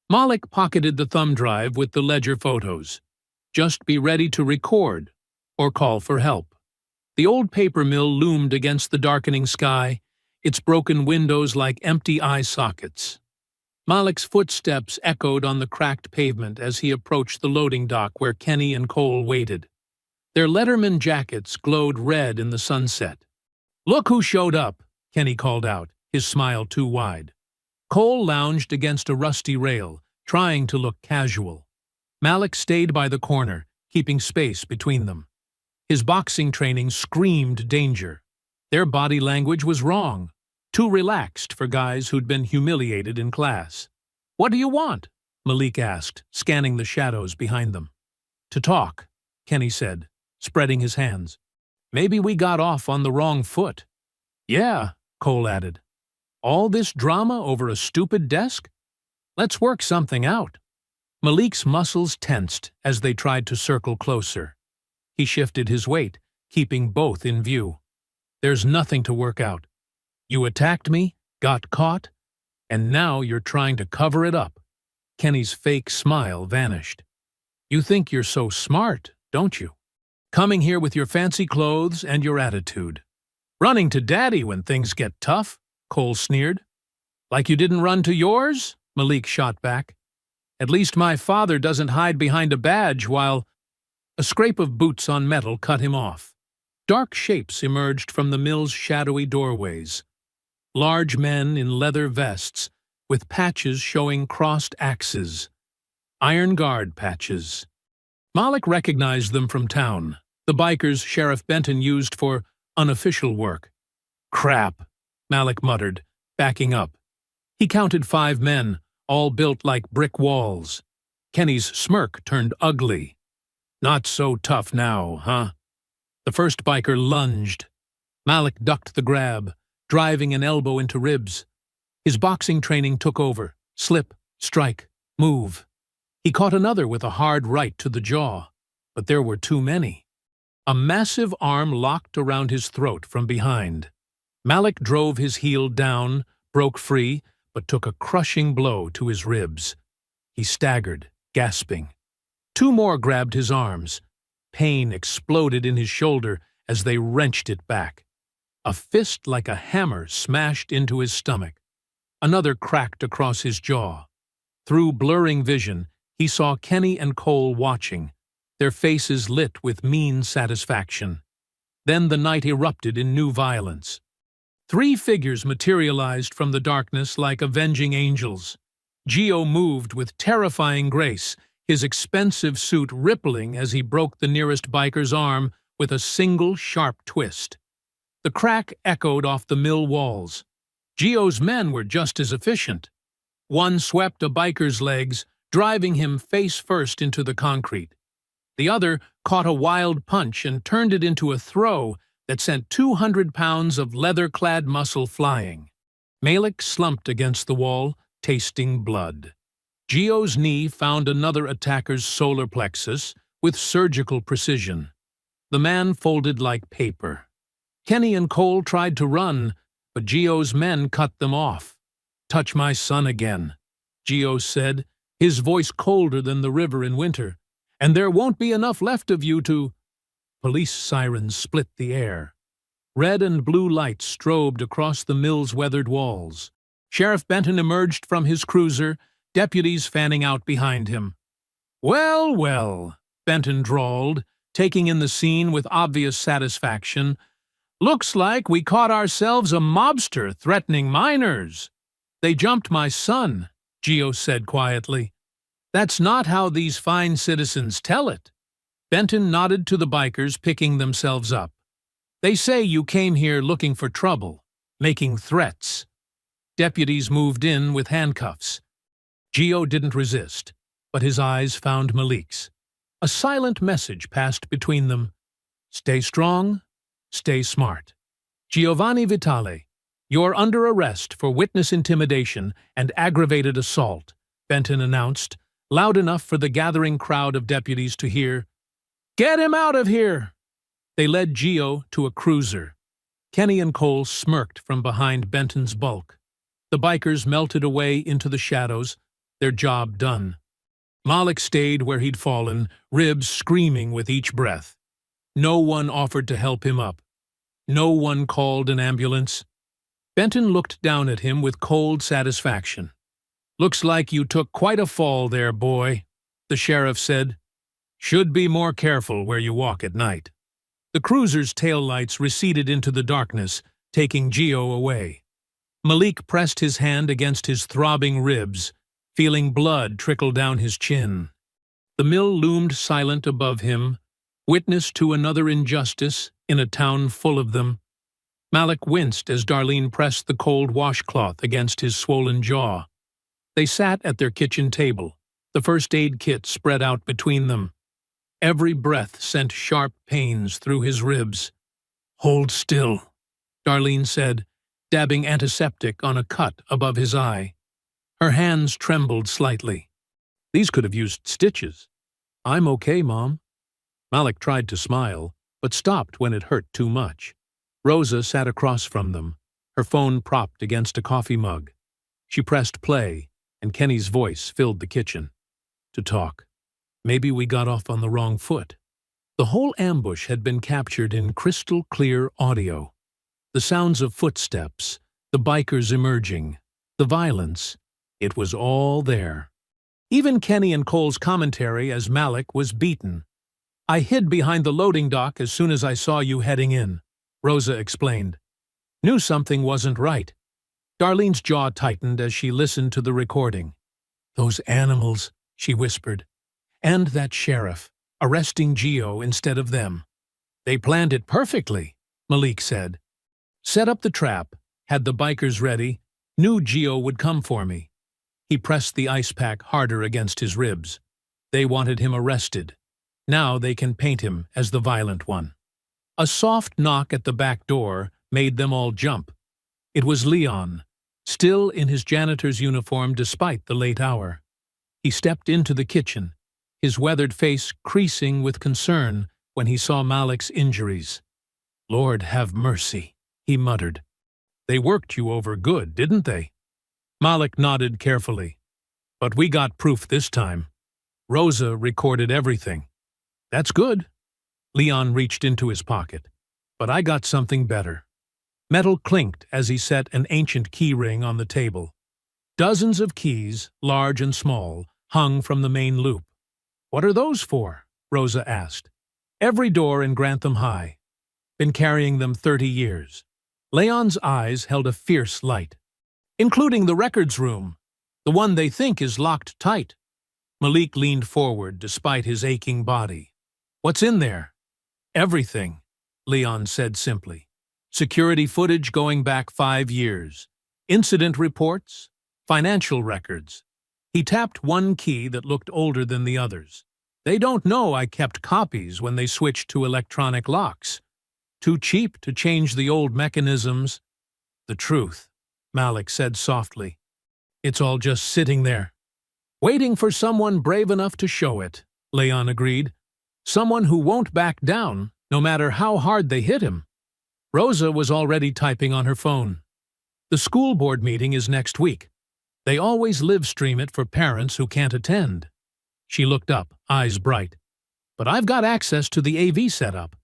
Malik pocketed the thumb drive with the ledger photos. "Just be ready to record or call for help." The old paper mill loomed against the darkening sky, its broken windows like empty eye sockets. Malik's footsteps echoed on the cracked pavement as he approached the loading dock where Kenny and Cole waited. Their Letterman jackets glowed red in the sunset. "Look who showed up," Kenny called out, his smile too wide. Cole lounged against a rusty rail, trying to look casual. Malik stayed by the corner, keeping space between them. His boxing training screamed danger. Their body language was wrong, too relaxed for guys who'd been humiliated in class. "What do you want?" Malik asked, scanning the shadows behind them. "To talk," Kenny said, spreading his hands. "Maybe we got off on the wrong foot." "Yeah," Cole added. "All this drama over a stupid desk? Let's work something out." Malik's muscles tensed as they tried to circle closer. He shifted his weight, keeping both in view. "There's nothing to work out. You attacked me, got caught, and now you're trying to cover it up." Kenny's fake smile vanished. "You think you're so smart, don't you? Coming here with your fancy clothes and your attitude. Running to Daddy when things get tough," Cole sneered. "Like you didn't run to yours?" Malik shot back. "At least my father doesn't hide behind a badge while—" A scrape of boots on metal cut him off. Dark shapes emerged from the mill's shadowy doorways. Large men in leather vests, with patches showing crossed axes. Iron Guard patches. Malik recognized them from town, the bikers Sheriff Benton used for unofficial work. "Crap," Malik muttered, backing up. He counted 5 men, all built like brick walls. Kenny's smirk turned ugly. "Not so tough now, huh?" The first biker lunged. Malik ducked the grab, driving an elbow into ribs. His boxing training took over. Slip, strike, move. He caught another with a hard right to the jaw, but there were too many. A massive arm locked around his throat from behind. Malik drove his heel down, broke free, but took a crushing blow to his ribs. He staggered, gasping. 2 more grabbed his arms. Pain exploded in his shoulder as they wrenched it back. A fist like a hammer smashed into his stomach. Another cracked across his jaw. Through blurring vision, he saw Kenny and Cole watching, their faces lit with mean satisfaction. Then the night erupted in new violence. 3 figures materialized from the darkness like avenging angels. Gio moved with terrifying grace, his expensive suit rippling as he broke the nearest biker's arm with a single sharp twist. The crack echoed off the mill walls. Gio's men were just as efficient. One swept a biker's legs, driving him face first into the concrete. The other caught a wild punch and turned it into a throw that sent 200 pounds of leather-clad muscle flying. Malik slumped against the wall, tasting blood. Gio's knee found another attacker's solar plexus with surgical precision. The man folded like paper. Kenny and Cole tried to run, but Gio's men cut them off. "Touch my son again," Gio said, his voice colder than the river in winter, "and there won't be enough left of you to—" Police sirens split the air. Red and blue lights strobed across the mill's weathered walls. Sheriff Benton emerged from his cruiser, deputies fanning out behind him. "Well, well," Benton drawled, taking in the scene with obvious satisfaction. "Looks like we caught ourselves a mobster threatening minors." "They jumped my son," Gio said quietly. "That's not how these fine citizens tell it." Benton nodded to the bikers picking themselves up. "They say you came here looking for trouble, making threats." Deputies moved in with handcuffs. Gio didn't resist, but his eyes found Malik's. A silent message passed between them. "Stay strong, stay smart. Giovanni Vitale, you're under arrest for witness intimidation and aggravated assault," Benton announced, loud enough for the gathering crowd of deputies to hear. "Get him out of here!" They led Gio to a cruiser. Kenny and Cole smirked from behind Benton's bulk. The bikers melted away into the shadows, their job done. Malik stayed where he'd fallen, ribs screaming with each breath. No one offered to help him up. No one called an ambulance. Benton looked down at him with cold satisfaction. "Looks like you took quite a fall there, boy," the sheriff said. "Should be more careful where you walk at night." The cruiser's taillights receded into the darkness, taking Gio away. Malik pressed his hand against his throbbing ribs, feeling blood trickle down his chin. The mill loomed silent above him, witness to another injustice in a town full of them. Malik winced as Darlene pressed the cold washcloth against his swollen jaw. They sat at their kitchen table, the first aid kit spread out between them. Every breath sent sharp pains through his ribs. "Hold still," Darlene said, dabbing antiseptic on a cut above his eye. Her hands trembled slightly. "These could have used stitches." "I'm okay, Mom." Malik tried to smile, but stopped when it hurt too much. Rosa sat across from them, her phone propped against a coffee mug. She pressed play, and Kenny's voice filled the kitchen. "To talk. Maybe we got off on the wrong foot." The whole ambush had been captured in crystal-clear audio. The sounds of footsteps, the bikers emerging, the violence, it was all there. Even Kenny and Cole's commentary as Malik was beaten. "I hid behind the loading dock as soon as I saw you heading in," Rosa explained. "Knew something wasn't right." Darlene's jaw tightened as she listened to the recording. "Those animals," she whispered. "And that sheriff, arresting Gio instead of them." "They planned it perfectly," Malik said. "Set up the trap, had the bikers ready, knew Gio would come for me." He pressed the ice pack harder against his ribs. "They wanted him arrested. Now they can paint him as the violent one." A soft knock at the back door made them all jump. It was Leon, still in his janitor's uniform despite the late hour. He stepped into the kitchen, his weathered face creasing with concern when he saw Malik's injuries. "Lord have mercy," he muttered. "They worked you over good, didn't they?" Malik nodded carefully. "But we got proof this time. Rosa recorded everything." "That's good." Leon reached into his pocket. "But I got something better." Metal clinked as he set an ancient key ring on the table. Dozens of keys, large and small, hung from the main loop. "What are those for?" Rosa asked. Every door in Grantham High. Been carrying them 30 years. Leon's eyes held a fierce light. Including the records room, the one they think is locked tight. Malik leaned forward despite his aching body. What's in there? Everything, Leon said simply. Security footage going back 5 years. Incident reports, financial records. He tapped one key that looked older than the others. They don't know I kept copies when they switched to electronic locks. Too cheap to change the old mechanisms. The truth, Malik said softly. It's all just sitting there. Waiting for someone brave enough to show it, Leon agreed. Someone who won't back down, no matter how hard they hit him. Rosa was already typing on her phone. The school board meeting is next week. They always live stream it for parents who can't attend. She looked up, eyes bright. But I've got access to the AV setup.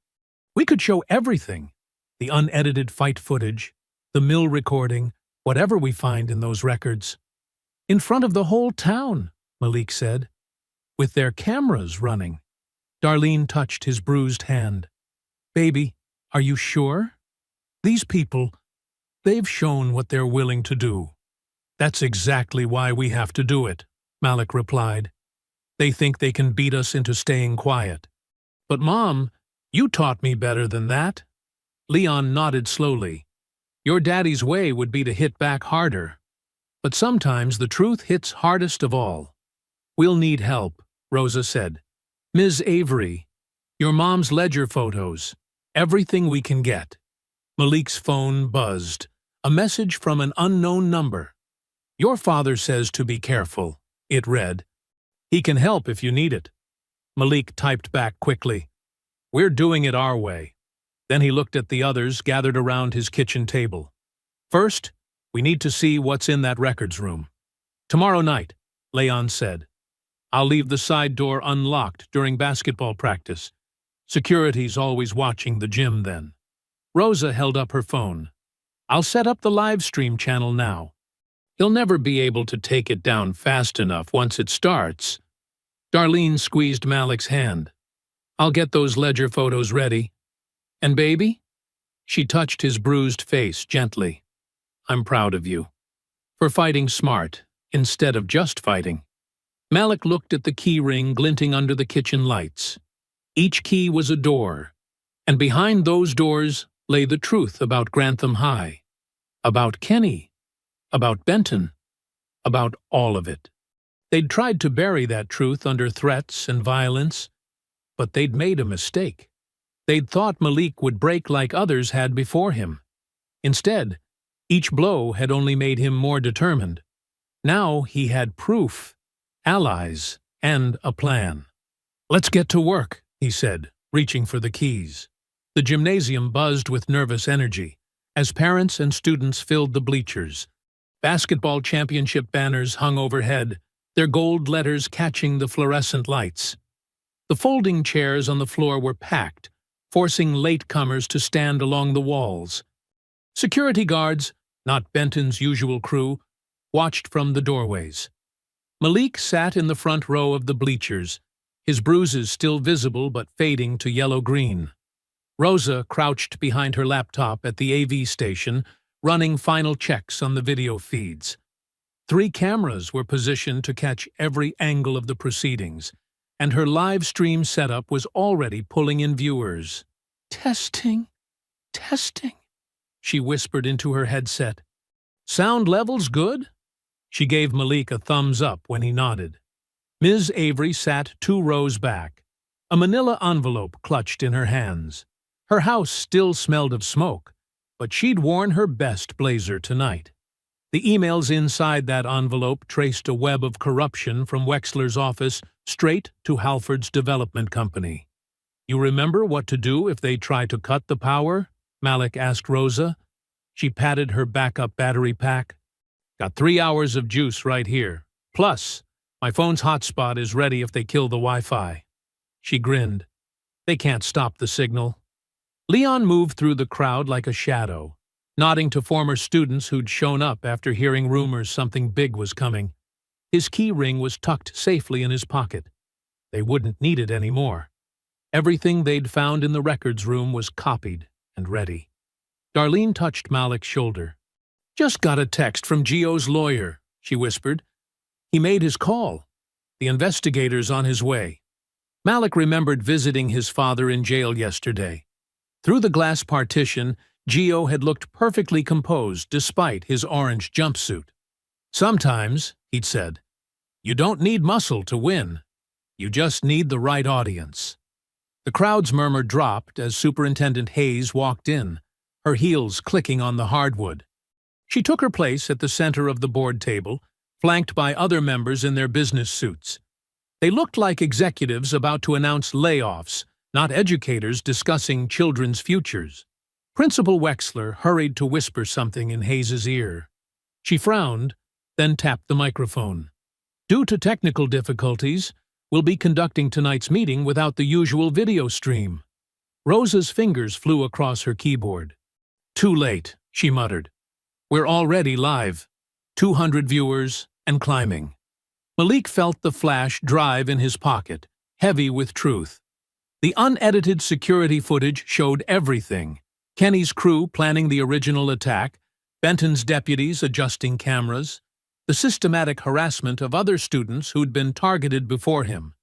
We could show everything. The unedited fight footage, the mill recording, whatever we find in those records. In front of the whole town, Malik said, with their cameras running. Darlene touched his bruised hand. Baby, are you sure? These people, they've shown what they're willing to do. That's exactly why we have to do it, Malik replied. They think they can beat us into staying quiet. But Mom, you taught me better than that. Leon nodded slowly. Your daddy's way would be to hit back harder. But sometimes the truth hits hardest of all. We'll need help, Rosa said. Ms. Avery, your mom's ledger photos, everything we can get. Malik's phone buzzed. A message from an unknown number. Your father says to be careful, it read. He can help if you need it. Malik typed back quickly. We're doing it our way. Then he looked at the others gathered around his kitchen table. First, we need to see what's in that records room. Tomorrow night, Leon said. I'll leave the side door unlocked during basketball practice. Security's always watching the gym then. Rosa held up her phone. I'll set up the live stream channel now. He'll never be able to take it down fast enough once it starts. Darlene squeezed Malik's hand. I'll get those ledger photos ready. And baby? She touched his bruised face gently. I'm proud of you. For fighting smart, instead of just fighting. Malik looked at the key ring glinting under the kitchen lights. Each key was a door, and behind those doors lay the truth about Grantham High. About Kenny. About Benton. About all of it. They'd tried to bury that truth under threats and violence, but they'd made a mistake. They'd thought Malik would break like others had before him. Instead, each blow had only made him more determined. Now he had proof, allies, and a plan. Let's get to work, he said, reaching for the keys. The gymnasium buzzed with nervous energy as parents and students filled the bleachers. Basketball championship banners hung overhead, their gold letters catching the fluorescent lights. The folding chairs on the floor were packed, forcing latecomers to stand along the walls. Security guards, not Benton's usual crew, watched from the doorways. Malik sat in the front row of the bleachers, his bruises still visible but fading to yellow-green. Rosa crouched behind her laptop at the AV station, running final checks on the video feeds. 3 cameras were positioned to catch every angle of the proceedings, and her live stream setup was already pulling in viewers. Testing, testing, she whispered into her headset. Sound levels good? She gave Malik a thumbs up when he nodded. Ms. Avery sat 2 rows back, a manila envelope clutched in her hands. Her house still smelled of smoke, but she'd worn her best blazer tonight. The emails inside that envelope traced a web of corruption from Wexler's office straight to Halford's development company. You remember what to do if they try to cut the power? Malik asked Rosa. She patted her backup battery pack. Got 3 hours of juice right here. Plus, my phone's hotspot is ready if they kill the Wi-Fi. She grinned. They can't stop the signal. Leon moved through the crowd like a shadow, nodding to former students who'd shown up after hearing rumors something big was coming. His key ring was tucked safely in his pocket. They wouldn't need it anymore. Everything they'd found in the records room was copied and ready. Darlene touched Malik's shoulder. "Just got a text from Gio's lawyer," she whispered. "He made his call. The investigator's on his way." Malik remembered visiting his father in jail yesterday. Through the glass partition, Gio had looked perfectly composed despite his orange jumpsuit. "Sometimes," he'd said, "you don't need muscle to win. You just need the right audience." The crowd's murmur dropped as Superintendent Hayes walked in, her heels clicking on the hardwood. She took her place at the center of the board table, flanked by other members in their business suits. They looked like executives about to announce layoffs, not educators discussing children's futures. Principal Wexler hurried to whisper something in Hayes's ear. She frowned, then tapped the microphone. "Due to technical difficulties, we'll be conducting tonight's meeting without the usual video stream." Rosa's fingers flew across her keyboard. "Too late," she muttered. "We're already live. 200 viewers and climbing." Malik felt the flash drive in his pocket, heavy with truth. The unedited security footage showed everything. Kenny's crew planning the original attack, Benton's deputies adjusting cameras, the systematic harassment of other students who'd been targeted before him.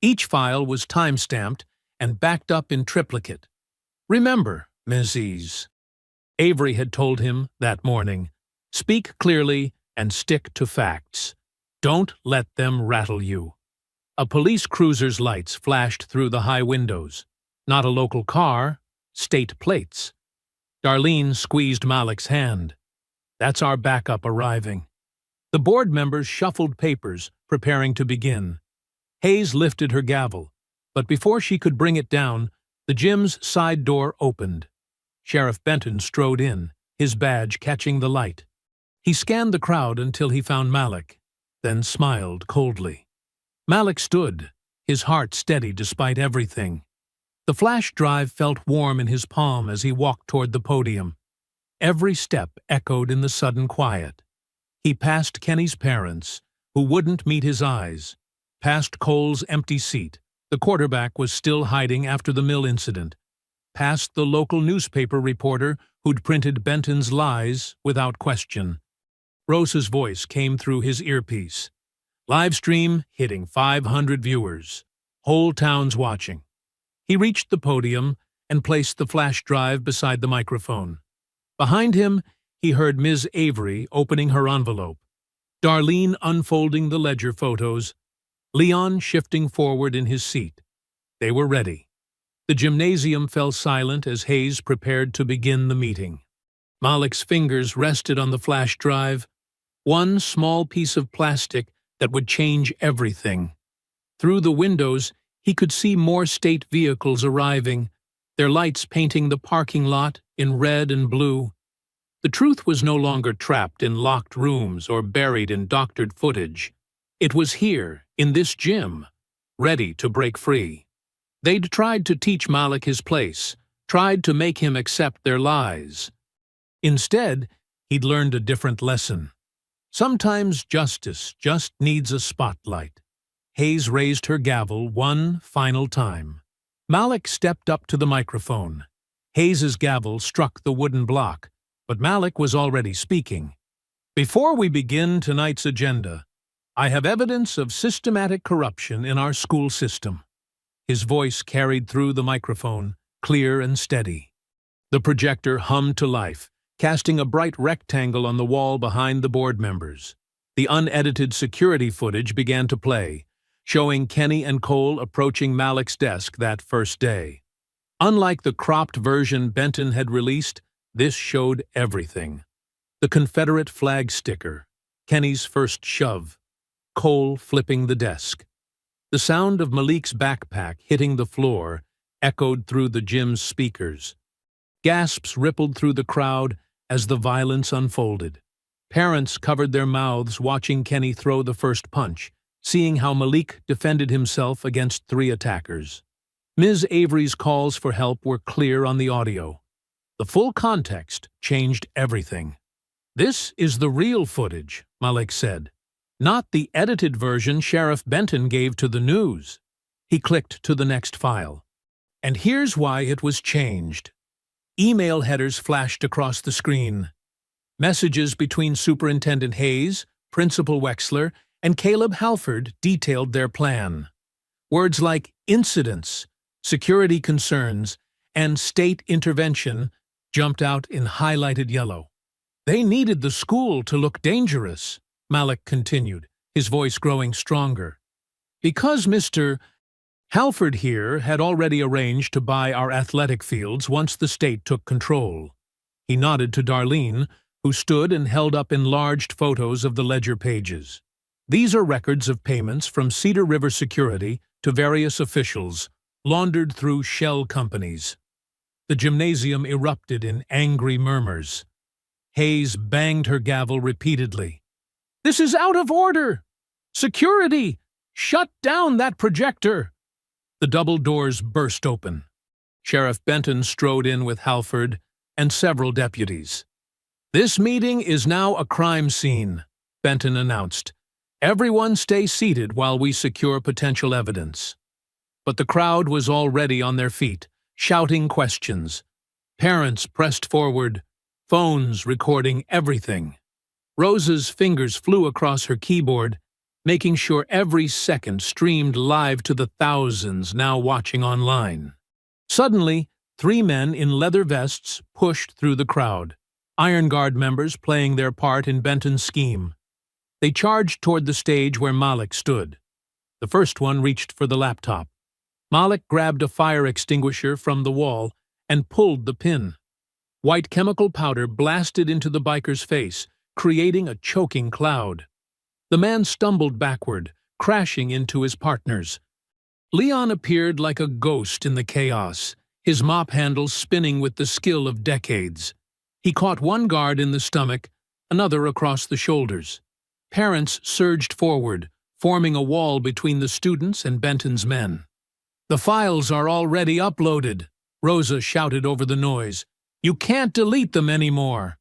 Each file was time-stamped and backed up in triplicate. "Remember, Mrs." Avery had told him that morning, "Speak clearly and stick to facts. Don't let them rattle you." A police cruiser's lights flashed through the high windows. Not a local car, state plates. Darlene squeezed Malik's hand. "That's our backup arriving." The board members shuffled papers, preparing to begin. Hayes lifted her gavel, but before she could bring it down, the gym's side door opened. Sheriff Benton strode in, his badge catching the light. He scanned the crowd until he found Malik, then smiled coldly. Malik stood, his heart steady despite everything. The flash drive felt warm in his palm as he walked toward the podium. Every step echoed in the sudden quiet. He passed Kenny's parents, who wouldn't meet his eyes, past Cole's empty seat. The quarterback was still hiding after the mill incident. Past the local newspaper reporter who'd printed Benton's lies without question. Rosa's voice came through his earpiece. "Live stream hitting 500 viewers. Whole town's watching." He reached the podium and placed the flash drive beside the microphone. Behind him, he heard Ms. Avery opening her envelope, Darlene unfolding the ledger photos, Leon shifting forward in his seat. They were ready. The gymnasium fell silent as Hayes prepared to begin the meeting. Malik's fingers rested on the flash drive, one small piece of plastic that would change everything. Through the windows, he could see more state vehicles arriving, their lights painting the parking lot in red and blue. The truth was no longer trapped in locked rooms or buried in doctored footage. It was here, in this gym, ready to break free. They'd tried to teach Malik his place, tried to make him accept their lies. Instead, he'd learned a different lesson. Sometimes justice just needs a spotlight. Hayes raised her gavel one final time. Malik stepped up to the microphone. Hayes's gavel struck the wooden block, but Malik was already speaking. "Before we begin tonight's agenda, I have evidence of systematic corruption in our school system." His voice carried through the microphone, clear and steady. The projector hummed to life, casting a bright rectangle on the wall behind the board members. The unedited security footage began to play, showing Kenny and Cole approaching Malik's desk that first day. Unlike the cropped version Benton had released, this showed everything. The Confederate flag sticker, Kenny's first shove, Cole flipping the desk. The sound of Malik's backpack hitting the floor echoed through the gym's speakers. Gasps rippled through the crowd as the violence unfolded. Parents covered their mouths watching Kenny throw the first punch, seeing how Malik defended himself against 3 attackers. Ms. Avery's calls for help were clear on the audio. The full context changed everything. "This is the real footage," Malik said. "Not the edited version Sheriff Benton gave to the news." He clicked to the next file. And here's why it was changed. Email headers flashed across the screen. Messages between Superintendent Hayes, Principal Wexler, and Caleb Halford detailed their plan. Words like incidents, security concerns, and state intervention jumped out in highlighted yellow. They needed the school to look dangerous, Malik continued, his voice growing stronger. Because Mr. Halford here had already arranged to buy our athletic fields once the state took control. He nodded to Darlene, who stood and held up enlarged photos of the ledger pages. These are records of payments from Cedar River Security to various officials, laundered through shell companies. The gymnasium erupted in angry murmurs. Hayes banged her gavel repeatedly. "This is out of order! Security! Shut down that projector!" The double doors burst open. Sheriff Benton strode in with Halford and several deputies. "This meeting is now a crime scene," Benton announced. "Everyone stay seated while we secure potential evidence." But the crowd was already on their feet, shouting questions. Parents pressed forward, phones recording everything. Rosa's fingers flew across her keyboard, making sure every second streamed live to the thousands now watching online. Suddenly, 3 men in leather vests pushed through the crowd, Iron Guard members playing their part in Benton's scheme. They charged toward the stage where Malik stood. The first one reached for the laptop. Malik grabbed a fire extinguisher from the wall and pulled the pin. White chemical powder blasted into the biker's face, creating a choking cloud. The man stumbled backward, crashing into his partners. Leon appeared like a ghost in the chaos, his mop handle spinning with the skill of decades. He caught one guard in the stomach, another across the shoulders. Parents surged forward, forming a wall between the students and Benton's men. "The files are already uploaded," Rosa shouted over the noise. "You can't delete them anymore."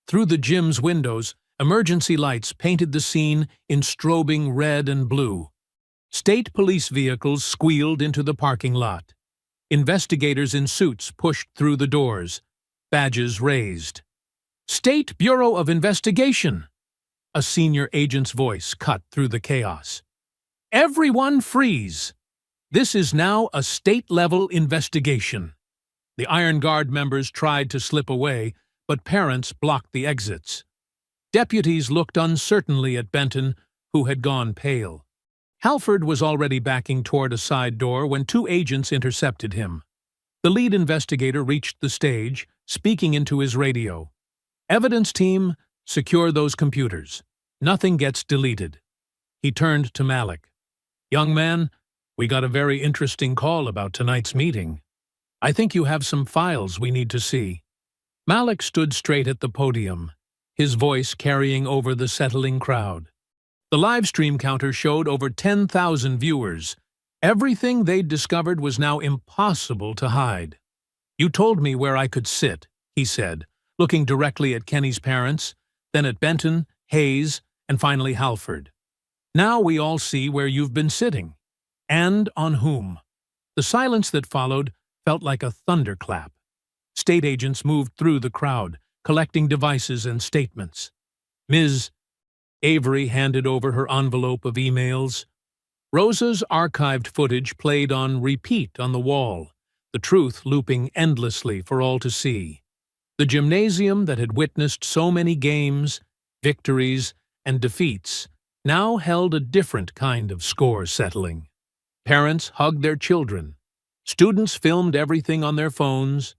Through the gym's windows, emergency lights painted the scene in strobing red and blue. State police vehicles squealed into the parking lot. Investigators in suits pushed through the doors, badges raised. "State Bureau of Investigation!" A senior agent's voice cut through the chaos. "Everyone freeze! This is now a state-level investigation." The Iron Guard members tried to slip away, but parents blocked the exits. Deputies looked uncertainly at Benton, who had gone pale. Halford was already backing toward a side door when 2 agents intercepted him. The lead investigator reached the stage, speaking into his radio. "Evidence team, secure those computers. Nothing gets deleted." He turned to Malik. "Young man, we got a very interesting call about tonight's meeting. I think you have some files we need to see." Malik stood straight at the podium, his voice carrying over the settling crowd. The live stream counter showed over 10,000 viewers. Everything they'd discovered was now impossible to hide. "You told me where I could sit," he said, looking directly at Kenny's parents, then at Benton, Hayes, and finally Halford. "Now we all see where you've been sitting. And on whom." The silence that followed felt like a thunderclap. State agents moved through the crowd, collecting devices and statements. Ms. Avery handed over her envelope of emails. Rosa's archived footage played on repeat on the wall, the truth looping endlessly for all to see. The gymnasium that had witnessed so many games, victories, and defeats now held a different kind of score settling. Parents hugged their children. Students filmed everything on their phones.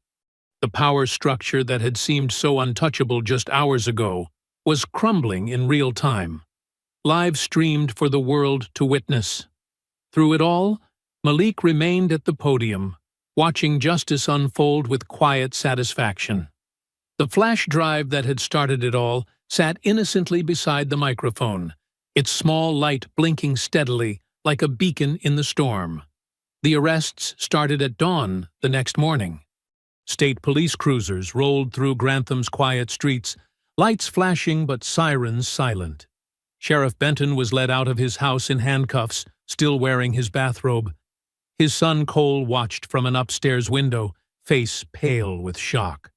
The power structure that had seemed so untouchable just hours ago was crumbling in real time, live streamed for the world to witness. Through it all, Malik remained at the podium, watching justice unfold with quiet satisfaction. The flash drive that had started it all sat innocently beside the microphone, its small light blinking steadily like a beacon in the storm. The arrests started at dawn the next morning. State police cruisers rolled through Grantham's quiet streets, lights flashing but sirens silent. Sheriff Benton was led out of his house in handcuffs, still wearing his bathrobe. His son Cole watched from an upstairs window, face pale with shock.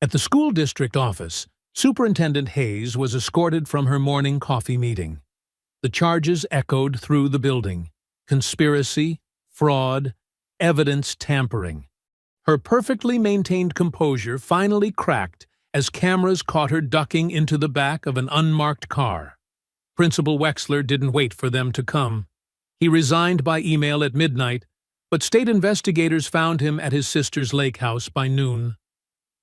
At the school district office, Superintendent Hayes was escorted from her morning coffee meeting. The charges echoed through the building: conspiracy, fraud, evidence tampering. Her perfectly maintained composure finally cracked as cameras caught her ducking into the back of an unmarked car. Principal Wexler didn't wait for them to come. He resigned by email at midnight, but state investigators found him at his sister's lake house by noon.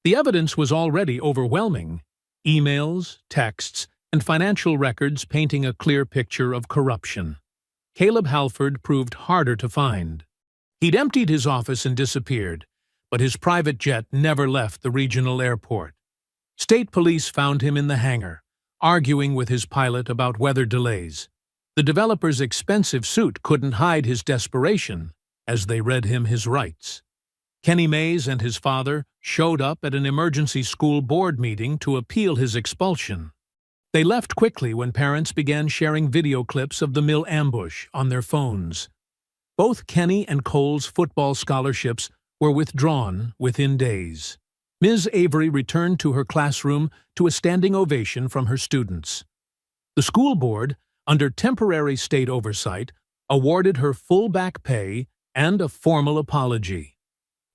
The evidence was already overwhelming: emails, texts, and financial records painting a clear picture of corruption. Caleb Halford proved harder to find. He'd emptied his office and disappeared, but his private jet never left the regional airport. State police found him in the hangar, arguing with his pilot about weather delays. The developer's expensive suit couldn't hide his desperation as they read him his rights. Kenny Mays and his father showed up at an emergency school board meeting to appeal his expulsion. They left quickly when parents began sharing video clips of the mill ambush on their phones. Both Kenny and Cole's football scholarships were withdrawn within days. Ms. Avery returned to her classroom to a standing ovation from her students. The school board, under temporary state oversight, awarded her full back pay and a formal apology.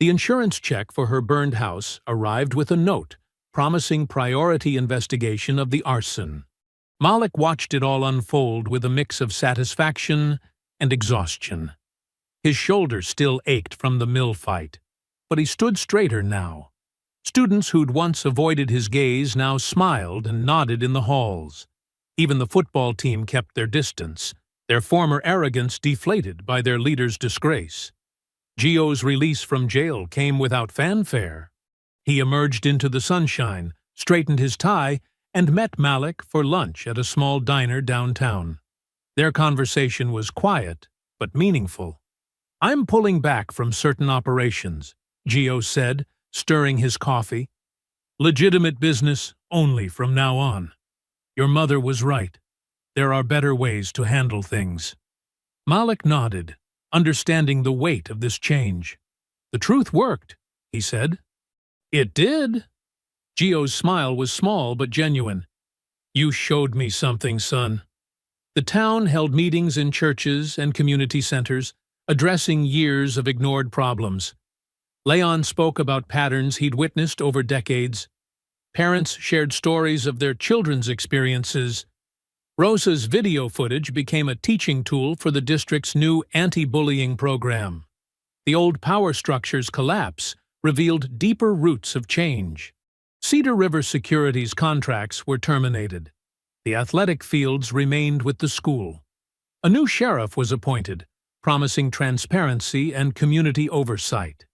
The insurance check for her burned house arrived with a note promising priority investigation of the arson. Malik watched it all unfold with a mix of satisfaction and exhaustion. His shoulder still ached from the mill fight, but he stood straighter now. Students who'd once avoided his gaze now smiled and nodded in the halls. Even the football team kept their distance, their former arrogance deflated by their leader's disgrace. Gio's release from jail came without fanfare. He emerged into the sunshine, straightened his tie, and met Malik for lunch at a small diner downtown. Their conversation was quiet, but meaningful. "I'm pulling back from certain operations," Gio said, stirring his coffee. "Legitimate business only from now on. Your mother was right. There are better ways to handle things." Malik nodded, understanding the weight of this change. "The truth worked," he said. "It did." Gio's smile was small but genuine. "You showed me something, son." The town held meetings in churches and community centers, addressing years of ignored problems. Leon spoke about patterns he'd witnessed over decades. Parents shared stories of their children's experiences. Rosa's video footage became a teaching tool for the district's new anti-bullying program. The old power structure's collapse revealed deeper roots of change. Cedar River Security's contracts were terminated. The athletic fields remained with the school. A new sheriff was appointed, promising transparency and community oversight.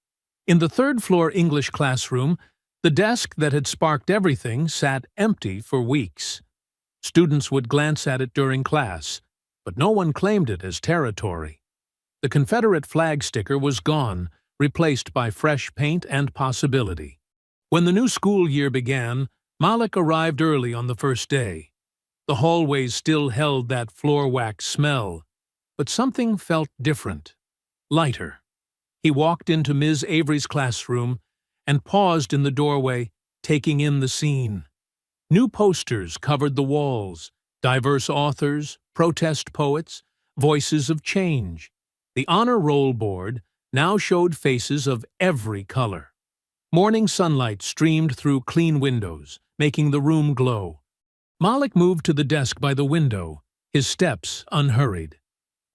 In the third-floor English classroom, the desk that had sparked everything sat empty for weeks. Students would glance at it during class, but no one claimed it as territory. The Confederate flag sticker was gone, replaced by fresh paint and possibility. When the new school year began, Malik arrived early on the first day. The hallways still held that floor wax smell, but something felt different, lighter. He walked into Ms. Avery's classroom and paused in the doorway, taking in the scene. New posters covered the walls, diverse authors, protest poets, voices of change. The honor roll board now showed faces of every color. Morning sunlight streamed through clean windows, making the room glow. Malik moved to the desk by the window, his steps unhurried.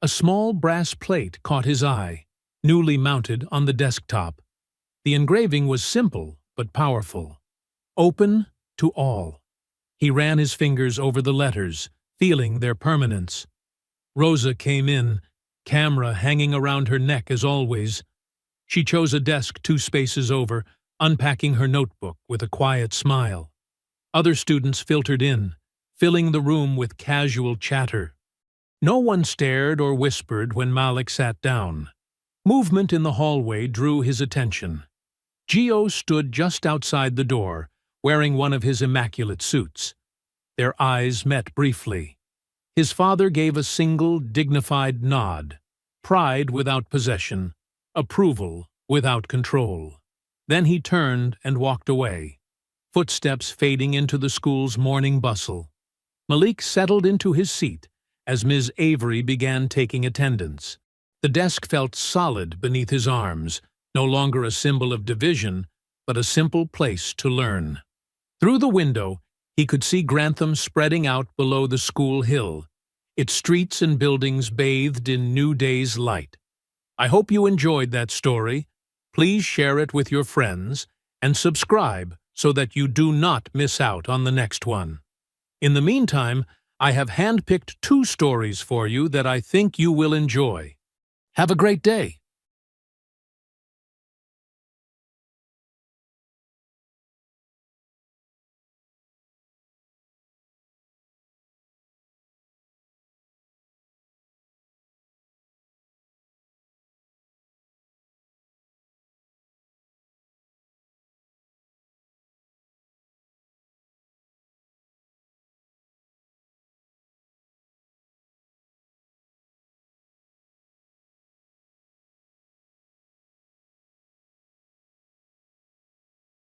A small brass plate caught his eye, newly mounted on the desktop. The engraving was simple but powerful. "Open to all." He ran his fingers over the letters, feeling their permanence. Rosa came in, camera hanging around her neck as always. She chose a desk 2 spaces over, unpacking her notebook with a quiet smile. Other students filtered in, filling the room with casual chatter. No one stared or whispered when Malik sat down. Movement in the hallway drew his attention. Gio stood just outside the door, wearing one of his immaculate suits. Their eyes met briefly. His father gave a single, dignified nod. pride without possession, approval without control. Then he turned and walked away, footsteps fading into the school's morning bustle. Malik settled into his seat as Ms. Avery began taking attendance. The desk felt solid beneath his arms, no longer a symbol of division, but a simple place to learn. Through the window, he could see Grantham spreading out below the school hill, its streets and buildings bathed in new day's light. I hope you enjoyed that story. Please share it with your friends and subscribe so that you do not miss out on the next one. In the meantime, I have handpicked 2 stories for you that I think you will enjoy. Have a great day.